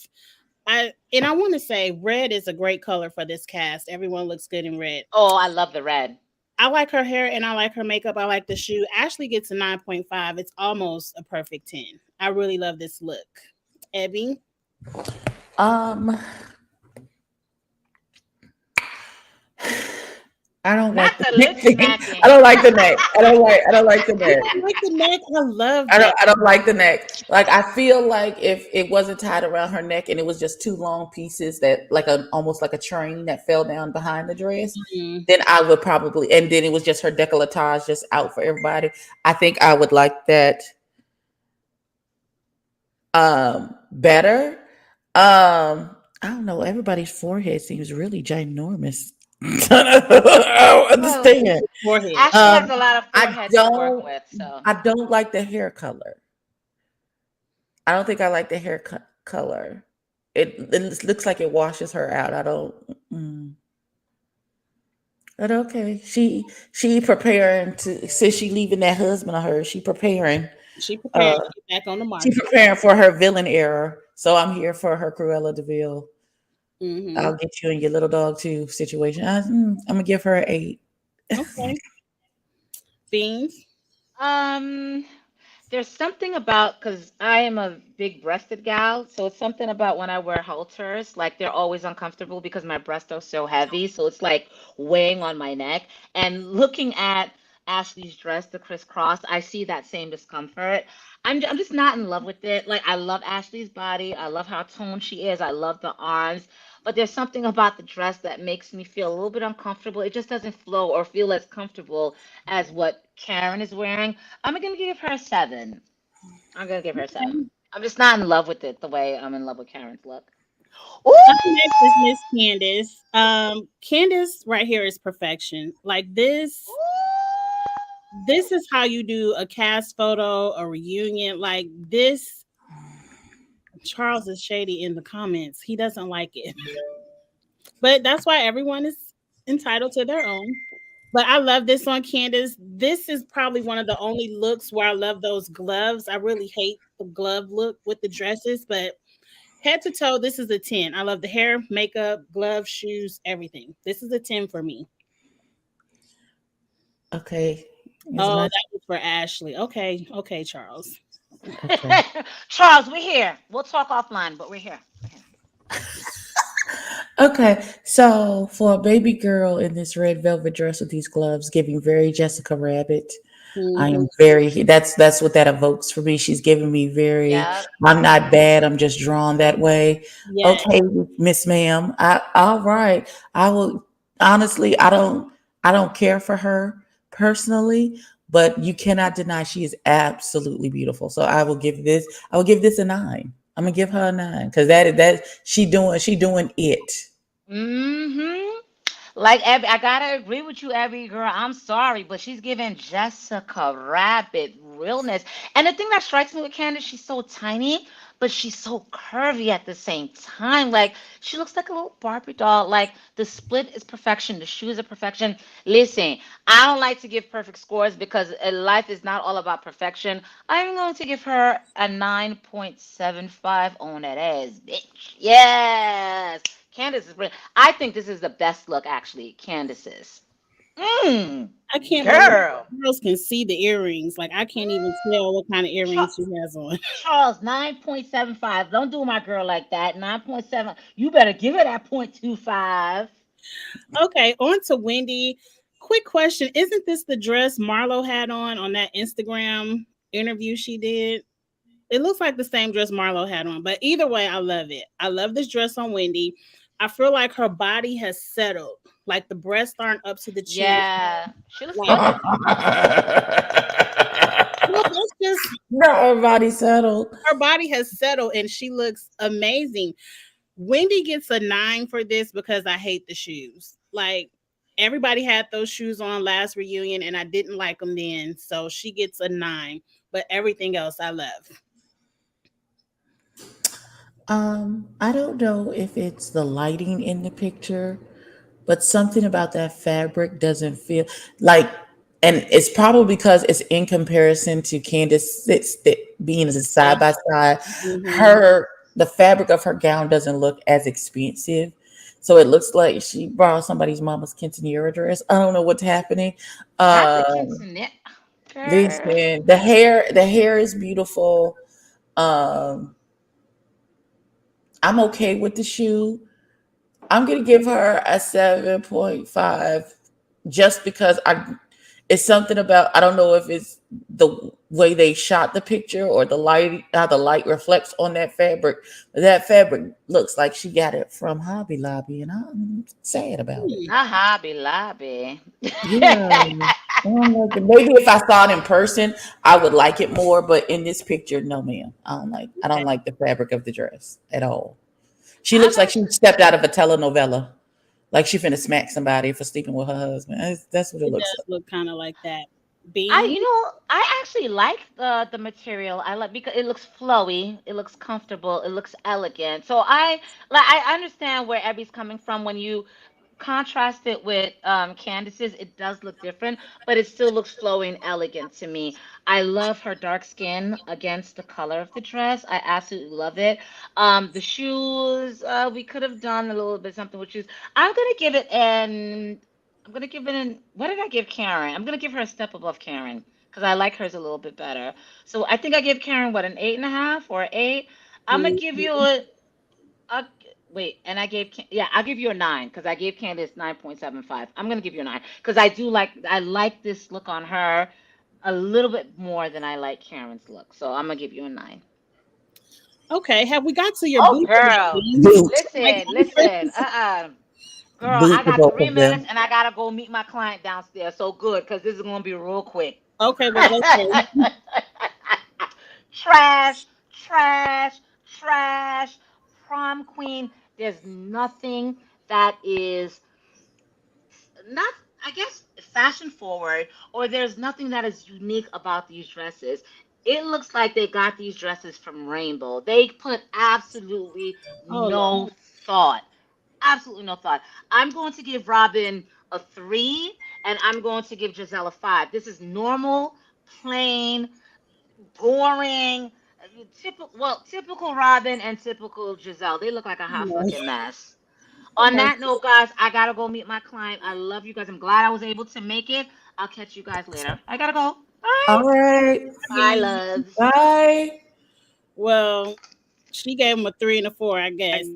I want to say red is a great color for this cast. Everyone looks good in red. Oh, I love the red. I like her hair and I like her makeup. I like the shoe. Ashley gets a 9.5. It's almost a perfect 10. I really love this look. Ebby, Um, I don't Not like the the neck lip thing. I smacking. don't like the neck. I don't like the you neck. don't like the neck? I love I don't that. I don't like the neck. Like I feel like if it wasn't tied around her neck and it was just two long pieces that like a almost like a train that fell down behind the dress, Mhm. then I would probably and then it was just her decolletage just out for everybody. I think I would like that better. I don't know, everybody's forehead seems really ginormous. I don't Well, understand. Forehead. Ashley has Um a lot of I forehead to work don't with, so I don't like the hair color. I don't think I like the hair color. It looks like it washes her out. I don't. Mm. But okay, she preparing to since she leaving that husband of hers. She preparing. She prepared Uh, to get back on the she market. preparing for her villain era. So I'm here for her Cruella Deville. Hmm. I'll get you and your little dog too situation. I'm gonna give her an 8. Okay. Beans. Um, there's something about because I am a big breasted gal, so it's something about when I wear halters, like they're always uncomfortable because my breasts are so heavy, so it's like weighing on my neck. And looking at Ashley's dress, the crisscross, I see that same discomfort. I'm just not in love with it. Like I love Ashley's body, I love how toned she is, I love the arms, but there's something about the dress that makes me feel a little bit uncomfortable. It just doesn't flow or feel as comfortable as what Karen is wearing. I'm gonna give her a 7. I'm gonna give her a 7. Okay. I'm just not in love with it the way I'm in love with Karen's look. Ooh! Up next is Miss Candace. Candace right here is perfection. Like this is how you do a cast photo, a reunion. Like this, Charles is shady in the comments. He doesn't like it. But that's why everyone is entitled to their own. But I love this on Candace. This is probably one of the only looks where I love those gloves. I really hate the glove look with the dresses, but head to toe, this is a 10. I love the hair, makeup, gloves, shoes, everything. This is a 10 for me. Okay, is Oh, my that was for Ashley. Okay, okay, Charles. okay. Charles, we're here. We'll talk offline, but we're here. Okay, so for a baby girl in this red velvet dress with these gloves, giving very Jessica Rabbit. I Hmm. am very that's what that evokes for me. She's giving me very Yeah. I'm not Hmm. bad, I'm just drawn that way. Yes, Okay, Miss Ma'am. I all right. I will honestly I don't care for her personally, but you cannot deny she is absolutely beautiful. So I will give this a 9. I'm gonna give her a 9 because that she doing it. Hmm. Like Abby, I gotta agree with you, Abby girl. I'm sorry, but she's giving Jessica Rabbit realness. And the thing that strikes me with Candace, she's so tiny, but she's so curvy at the same time. Like she looks like a little Barbie doll. Like the split is perfection, the shoes are perfection. Listen, I don't like to give perfect scores because life is not all about perfection. I'm going to give her a 9.75 on that ass, bitch. Yes. Candace is brilliant. I think this is the best look, actually, Candace's. Mmm, I can't believe girl. girls can see the earrings. Like I can't even tell what kind of Char- earrings she has on. Charles, 9.75. Don't do my girl like that. 9.7. You better give her that 0.25. Okay, on to Wendy. Quick question: isn't this the dress Marlo had on that Instagram interview she did? It looks like the same dress Marlo had on, but either way, I love it. I love this dress on Wendy. I feel like her body has settled. Like the breasts aren't up to the chin. Yeah, she looks Like good. no, that's just Not everybody settled. her body has settled, and she looks amazing. Wendy gets a 9 for this because I hate the shoes. Like everybody had those shoes on last reunion, and I didn't like them then, so she gets a 9. But everything else I love. I don't know if it's the lighting in the picture, but something about that fabric doesn't feel like, and it's probably because it's in comparison to Candace being as a side by side. Mhm. The fabric of her gown doesn't look as expensive, so it looks like she borrowed somebody's mama's quinceanera dress. I don't know what's happening. Not the Um, quinceanera. Girl. listen, the hair is beautiful. Um, I'm okay with the shoe. I'm gonna give her a 7.5 just because it's something about I don't know if it's the way they shot the picture or the light how the light reflects on that fabric. But that fabric looks like she got it from Hobby Lobby and I'm sad about it. Hmm. Not Hobby Lobby. Yeah. I don't like it. Maybe if I saw it in person, I would like it more. But in this picture, no, ma'am. I don't Okay. like the fabric of the dress at all. She I'm looks like gonna she stepped out of a telenovela. Like she finna smack somebody for sleeping with her husband. That's what it It looks does look kind of like that. Beans. I actually like the material. I like because it looks flowy, it looks comfortable, it looks elegant. So I understand where Abby's coming from when you contrast it with Candace's. It does look different, but it still looks flowy and elegant to me. I love her dark skin against the color of the dress. I absolutely love it. The shoes, we could have done a little bit something with shoes. I'm gonna give it an I'm gonna give it an. What did I give Karen? I'm gonna give her a step above Karen because I like hers a little bit better. So I think I give Karen what, an 8.5 or an 8. I'm gonna give you a wait, and yeah, I'll give you a 9 because I gave Candace 9.75. I'm gonna give you a 9 because I like this look on her a little bit more than I like Karen's look. So I'm gonna give you a 9. Okay, have we got to your Oh, boots yet, girl, Beans? Boot, Like, listen, listen. Girl, boot I for got both three of them. minutes and I gotta go meet my client downstairs. So good, because this is gonna be real quick. okay, well, go first. Trash, trash, trash. Prom queen. There's nothing that is not, I guess, fashion forward, or there's nothing that is unique about these dresses. It looks like they got these dresses from Rainbow. They put absolutely Oh, Lord. no thought. Absolutely no thought. I'm going to give Robin a 3, and I'm going to give Giselle a 5. This is normal, plain, boring, typical Robin and typical Giselle. They look like a hot No. fucking mess. On Okay. that note, guys, I gotta go meet my client. I love you guys. I'm glad I was able to make it. I'll catch you guys later. I gotta go. All right. All right. Bye, Beans. loves. Bye. Well, she gave him a 3 and a 4, I guess.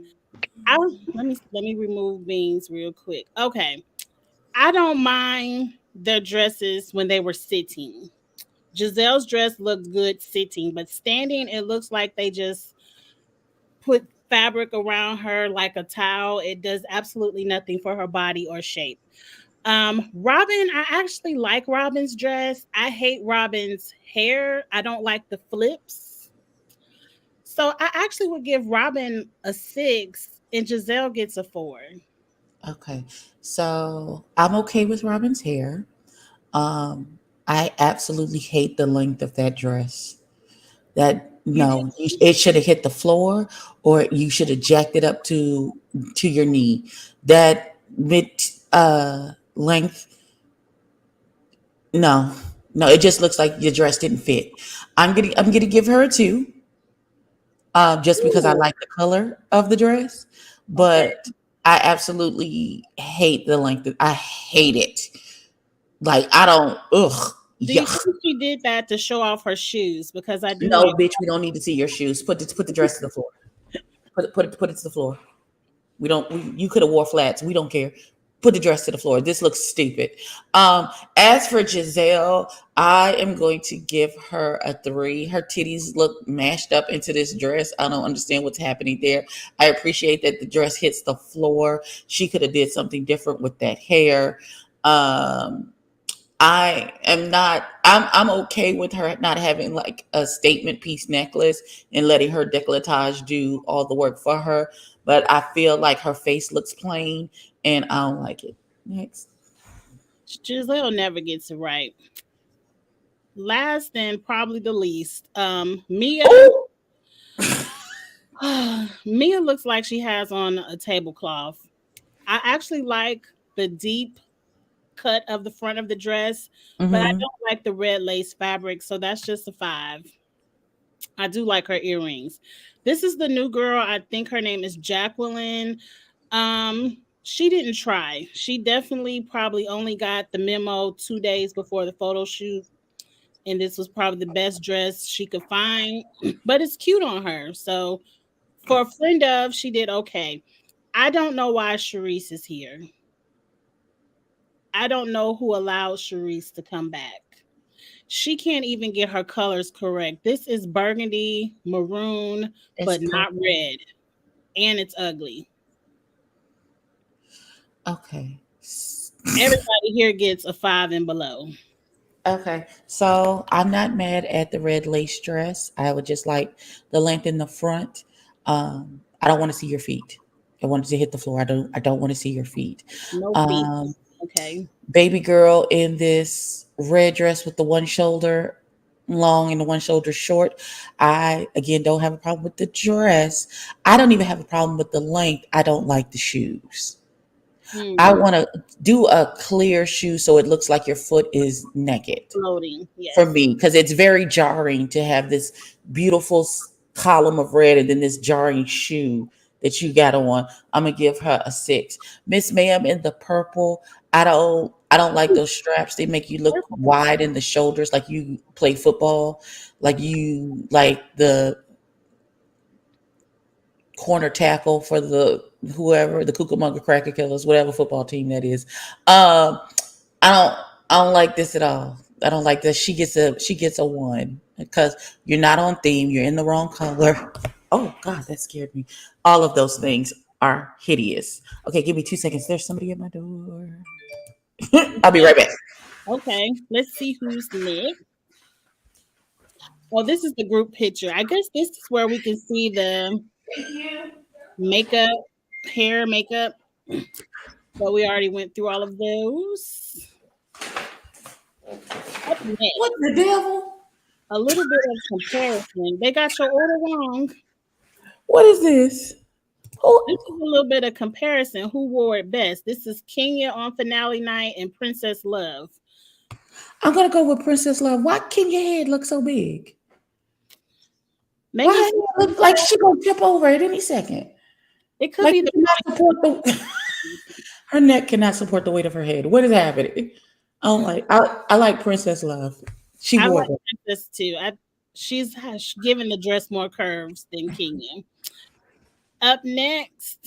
I let me remove Beans real quick. Okay. I don't mind their dresses when they were sitting. Giselle's dress looked good sitting, but standing, it looks like they just put fabric around her like a towel. It does absolutely nothing for her body or shape. Robin, I actually like Robin's dress. I hate Robin's hair. I don't like the flips. So I actually would give Robin a 6 and Giselle gets a 4. Okay. So I'm okay with Robin's hair. I absolutely hate the length of that dress. That You do? no, it should have hit the floor, or you should have jacked it up to your knee. That mid length, no, no, it just looks like your dress didn't fit. I'm gonna give her a 2, just because I Ooh, like the color of the dress, okay. but I absolutely hate the length. I hate it. Like I don't. Ugh. Do you Yuck. think she did that to show off her shoes? Because I do No, like. bitch. We don't need to see your shoes. Put the dress to the floor. Put it to the floor. We don't. You could have wore flats. We don't care. Put the dress to the floor. This looks stupid. Um, as for Giselle, I am going to give her a 3. Her titties look mashed up into this dress. I don't understand what's happening there. I appreciate that the dress hits the floor. She could have did something different with that hair. Um, I am not. I'm okay with her not having like a statement piece necklace and letting her décolletage do all the work for her. But I feel like her face looks plain, and I don't like it. Next. Giselle never gets it right. Last and probably the least, Mia. Oh, Mia looks like she has on a tablecloth. I actually like the deep cut of the front of the dress, but I mm-hmm. don't like the red lace fabric, so that's just a 5. I do like her earrings. This is the new girl. I think her name is Jacqueline. She didn't try. She definitely probably only got the memo 2 days before the photo shoot, and this was probably the best dress she could find. But it's cute on her. So for a friend of, she did okay. I don't know why Sharice is here. I don't know who allowed Sharice to come back. She can't even get her colors correct. This is burgundy, maroon, It's but not purple. red. And it's ugly. Okay. Everybody here gets a 5 and below. Okay. So I'm not mad at the red lace dress. I would just like the length in the front. I don't want to see your feet. I want it to hit the floor. I don't want to see your feet. No feet. Um, Okay. Okay. Baby girl in this red dress with the one shoulder long and the one shoulder short. I again don't have a problem with the dress. I don't even have a problem with the length. I don't like the shoes. I Hmm. want to do a clear shoe so it looks like your foot is naked Floating. for Yes. me because it's very jarring to have this beautiful column of red and then this jarring shoe that you got on. I'm gonna give her a 6. Miss Ma'am in the purple. I don't like those straps. They make you look wide in the shoulders like you play football, like you like the corner tackle for the whoever the Cucamonga Cracker Killers, whatever football team that is. Um, I don't I don't like this at all. I don't like this. She gets a 1 because you're not on theme. You're in the wrong color. Oh God, that scared me. All of those things are hideous. Okay, give me 2 seconds. There's somebody at my door. I'll be Okay. right back. Okay. Let's see who's next. Oh, this is the group picture. I guess this is where we can see the makeup, hair, makeup. But we already went through all of those. Up next, What the devil? a little bit of comparison. They got your order wrong. What is this? This Oh, is a little bit of comparison. Who wore it best? This is Kenya on finale night and Princess Love. I'm gonna go with Princess Love. Why can your head look so big? Why Maybe does it look like she gonna tip over at any second? it could Like be it the cannot support the her neck cannot support the weight of her head. What is happening? I don't like. I like Princess Love. She I wore like it. Princess too. She's has given the dress more curves than Kenya. Up next,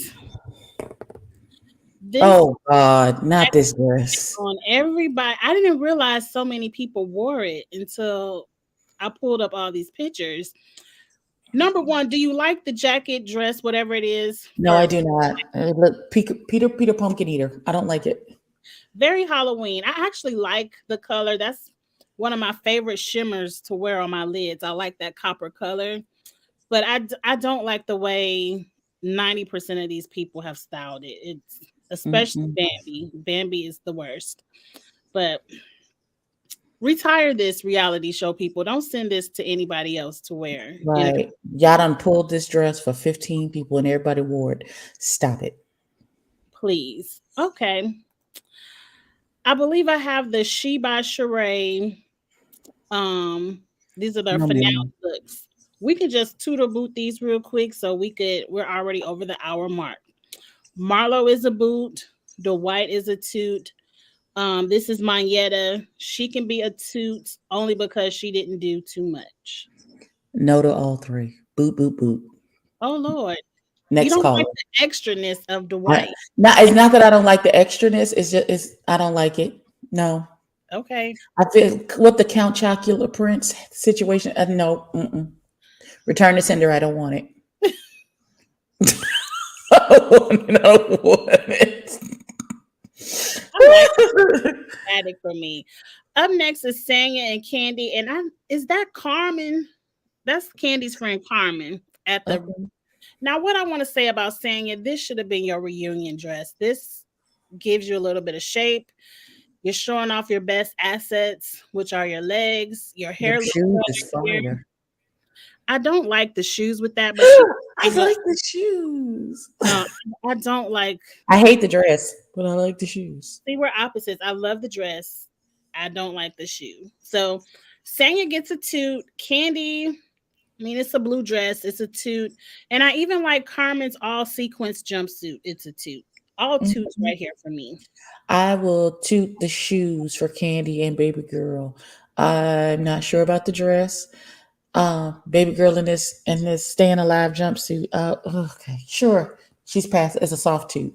this Oh God, not this dress. on everybody. I didn't realize so many people wore it until I pulled up all these pictures. Number one, do you like the jacket, dress, whatever it is? No, For I do not. Look, Peter Pumpkin Eater. I don't like it. very Halloween. I actually like the color. That's one of my favorite shimmers to wear on my lids. I like that copper color, but I don't like the way 90% of these people have styled it. It's especially Mm-mm. Bambi. Bambi is the worst. But retire this reality show, people. Don't send this to anybody else to wear. Right. Y'all done pulled this dress for 15 people and everybody wore it. Stop it. Please. Okay. I believe I have the She by Sheree. Um, these are their No, finale ma'am. looks. We could just tutor boot these real quick so we're already over the hour mark. Marlo is a boot. Dwight is a toot. This is Mayetta. She can be a toot only because she didn't do too much. No to all three. Boot, boot, boot. Oh Lord. You Next don't like caller. the extraness of I, Dwight. it's not that I don't like the extraness. I don't like it. No. Okay. I feel with the Count Chocula Prince situation. No. Mm-mm. Return to sender. I don't want it. I don't want it. I like static for me. Up next is Sanya and Kandi. And is that Carmen? That's Candy's friend Carmen at the Okay. now. What I want to say about Sanya, this should have been your reunion dress. This gives you a little bit of shape. You're showing off your best assets, which are your legs. Your The hair looks shoes good is here. fire. I don't like the shoes with that, but she I gave up. like the shoes. No, I don't like. I hate the dress, but I like the shoes. See, we're opposites. I love the dress. I don't like the shoe. So Sanya gets a toot. Candy, I mean, it's a blue dress. It's a toot. And I even like Carmen's all sequence jumpsuit. It's a toot. All toots Mhm. right here for me. I will toot the shoes for Candy and Baby Girl. I'm not sure about the dress. Baby Girl in this staying alive jumpsuit. Okay, sure. She's passed as a soft toot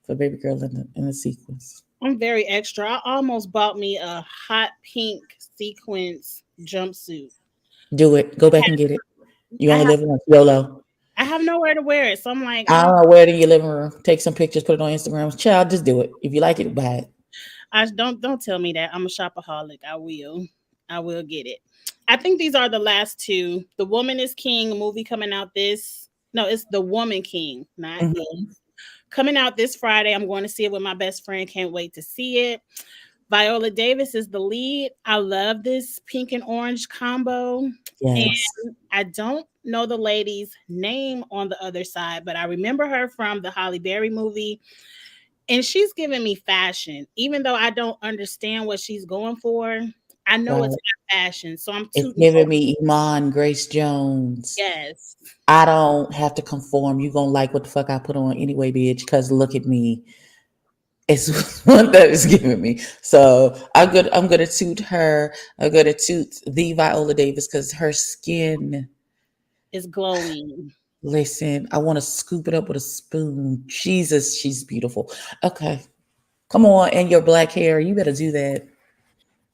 for Baby Girl in the sequence. I'm very extra. I almost bought me a hot pink sequence jumpsuit. Do it. Go back and get it. You I only have live once. YOLO. I have nowhere to wear it. So I'm like, I don't know, wear it in your living room. Take some pictures, put it on Instagram. Child, just do it. If you like it, buy it. don't tell me that. I'm a shopaholic. I will. I will get it. I think these are the last two. The Woman is King, a movie coming out this. No, it's The Woman King, not Mhm. is. Coming out this Friday. I'm going to see it with my best friend. Can't wait to see it. Viola Davis is the lead. I love this pink and orange combo. Yes. And I don't know the lady's name on the other side, but I remember her from the Holly Berry movie. And she's giving me fashion. Even though I don't understand what she's going for, I know it's Right. not fashion. So I'm It's tooting for giving me Iman, Grace Jones. yes. I don't have to conform. You gonna like what the fuck I put on anyway, bitch, because look at me. It's what that is giving me. So I'm gonna toot her. I'm gonna toot the Viola Davis because her skin. It's glowing. Listen, I want to scoop it up with a spoon. Jesus, she's beautiful. Okay, come on, and your black hair. You better do that.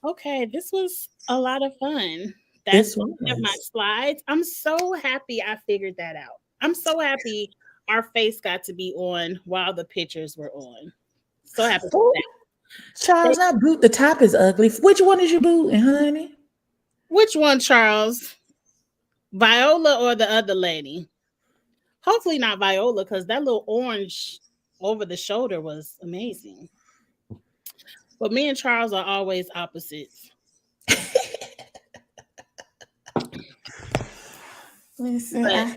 Okay, this was a lot of fun. That's This one of my was. slides. I'm so happy I figured that out. I'm so happy our face got to be on while the pictures were on. So happy for Oh, that. Charles, that boot. The top is ugly. Which one is your booting, honey? Which one, Charles? Viola or the other lady? Hopefully not Viola, because that little orange over the shoulder was amazing. But me and Charles are always opposites. Listen, But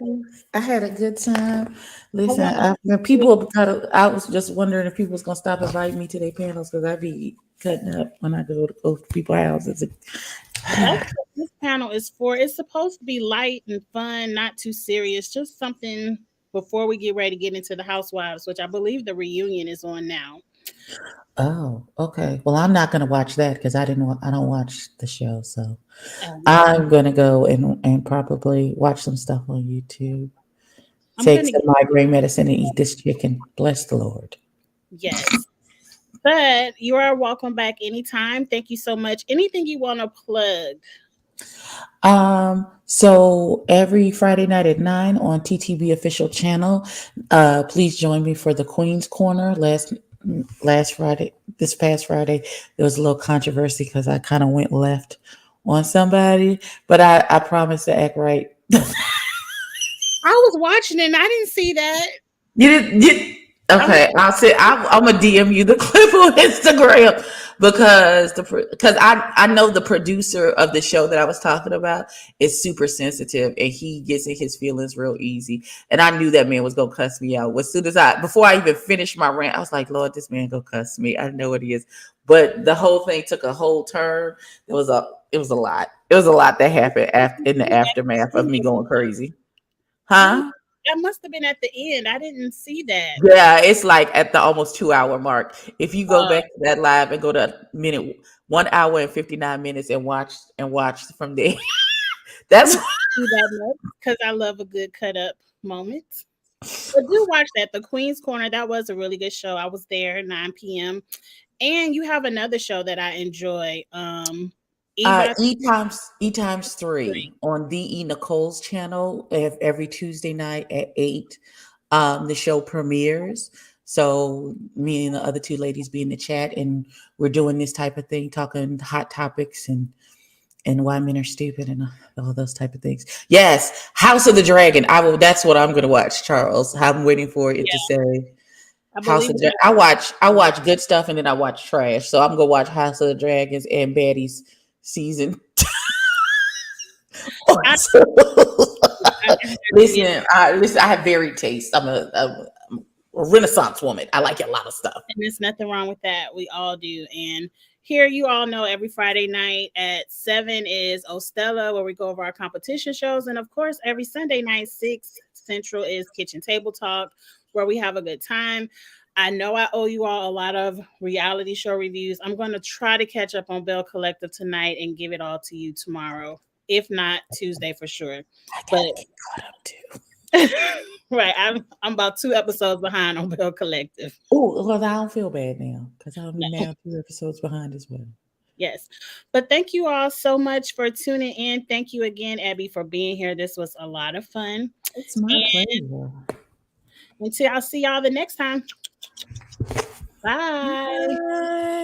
I had a good time. I Listen, want when to people got, I was just wondering if people was gonna stop inviting me to their panels because I be cutting up when I go to people's houses. that's what this panel is for. It's supposed to be light and fun, not too serious, just something before we get ready to get into the housewives, which I believe the reunion is on now. Oh, okay. Well, I'm not gonna watch that because I don't watch the show, so Um, I'm gonna go and probably watch some stuff on YouTube. I'm Take gonna some migraine medicine and eat this chicken. Bless the Lord. yes. But you are welcome back anytime. Thank you so much. Anything you want to plug? So every Friday night at 9 on TTB official channel, please join me for the Queen's Corner. Last Friday, this past Friday, there was a little controversy because I kind of went left on somebody, but I promised to act right. I was watching it and I didn't see that. You didn't. I was Okay, I'll say I'm gonna DM you the clip on Instagram because I know the producer of the show that I was talking about is super sensitive and he gets in his feelings real easy. And I knew that man was gonna cuss me out. As soon as before I even finished my rant, I was like, Lord, this man gonna cuss me. I know what he is. But the whole thing took a whole turn. It was a lot. It was a lot that happened in the aftermath of me going crazy. oh, Huh? that must have been at the end. I didn't see that. Yeah, it's like at the almost 2 hour mark. If you go Uh, back to that live and go to minute 1 hour and 59 minutes and watch from there. I'm That's gonna see that much because I love a good cut up moment. But do watch that. The Queen's Corner. That was a really good show. I was there 9 p.m. And you have another show that I enjoy. Eva E times three on the Nicole's channel every Tuesday night at 8. The show premieres. So me and the other two ladies be in the chat and we're doing this type of thing, talking hot topics and why men are stupid and all those type of things. Yes, House of the Dragon. That's what I'm gonna watch, Charles. I'm waiting for it to yeah, say I House believe of the that. I watch good stuff and then I watch trash. So I'm gonna watch House of the Dragons and Baddies season. I, I definitely listen. I have varied taste. I'm a Renaissance woman. I like a lot of stuff. and there's nothing wrong with that. We all do. And here, you all know every Friday night at 7 is Ostella, where we go over our competition shows. And of course, every Sunday night, 6 Central, is Kitchen Table Talk, where we have a good time. I know I owe you all a lot of reality show reviews. I'm going to try to catch up on Bell Collective tonight and give it all to you tomorrow, if not Tuesday for sure. I But gotta get caught up too. right, I'm about 2 episodes behind on Bell Collective. Oh, well, I don't feel bad now because I'm now 2 episodes behind as well. Yes. But thank you all so much for tuning in. Thank you again, Abby, for being here. This was a lot of fun. It's my And pleasure. until I'll see y'all the next time. Bye. Bye.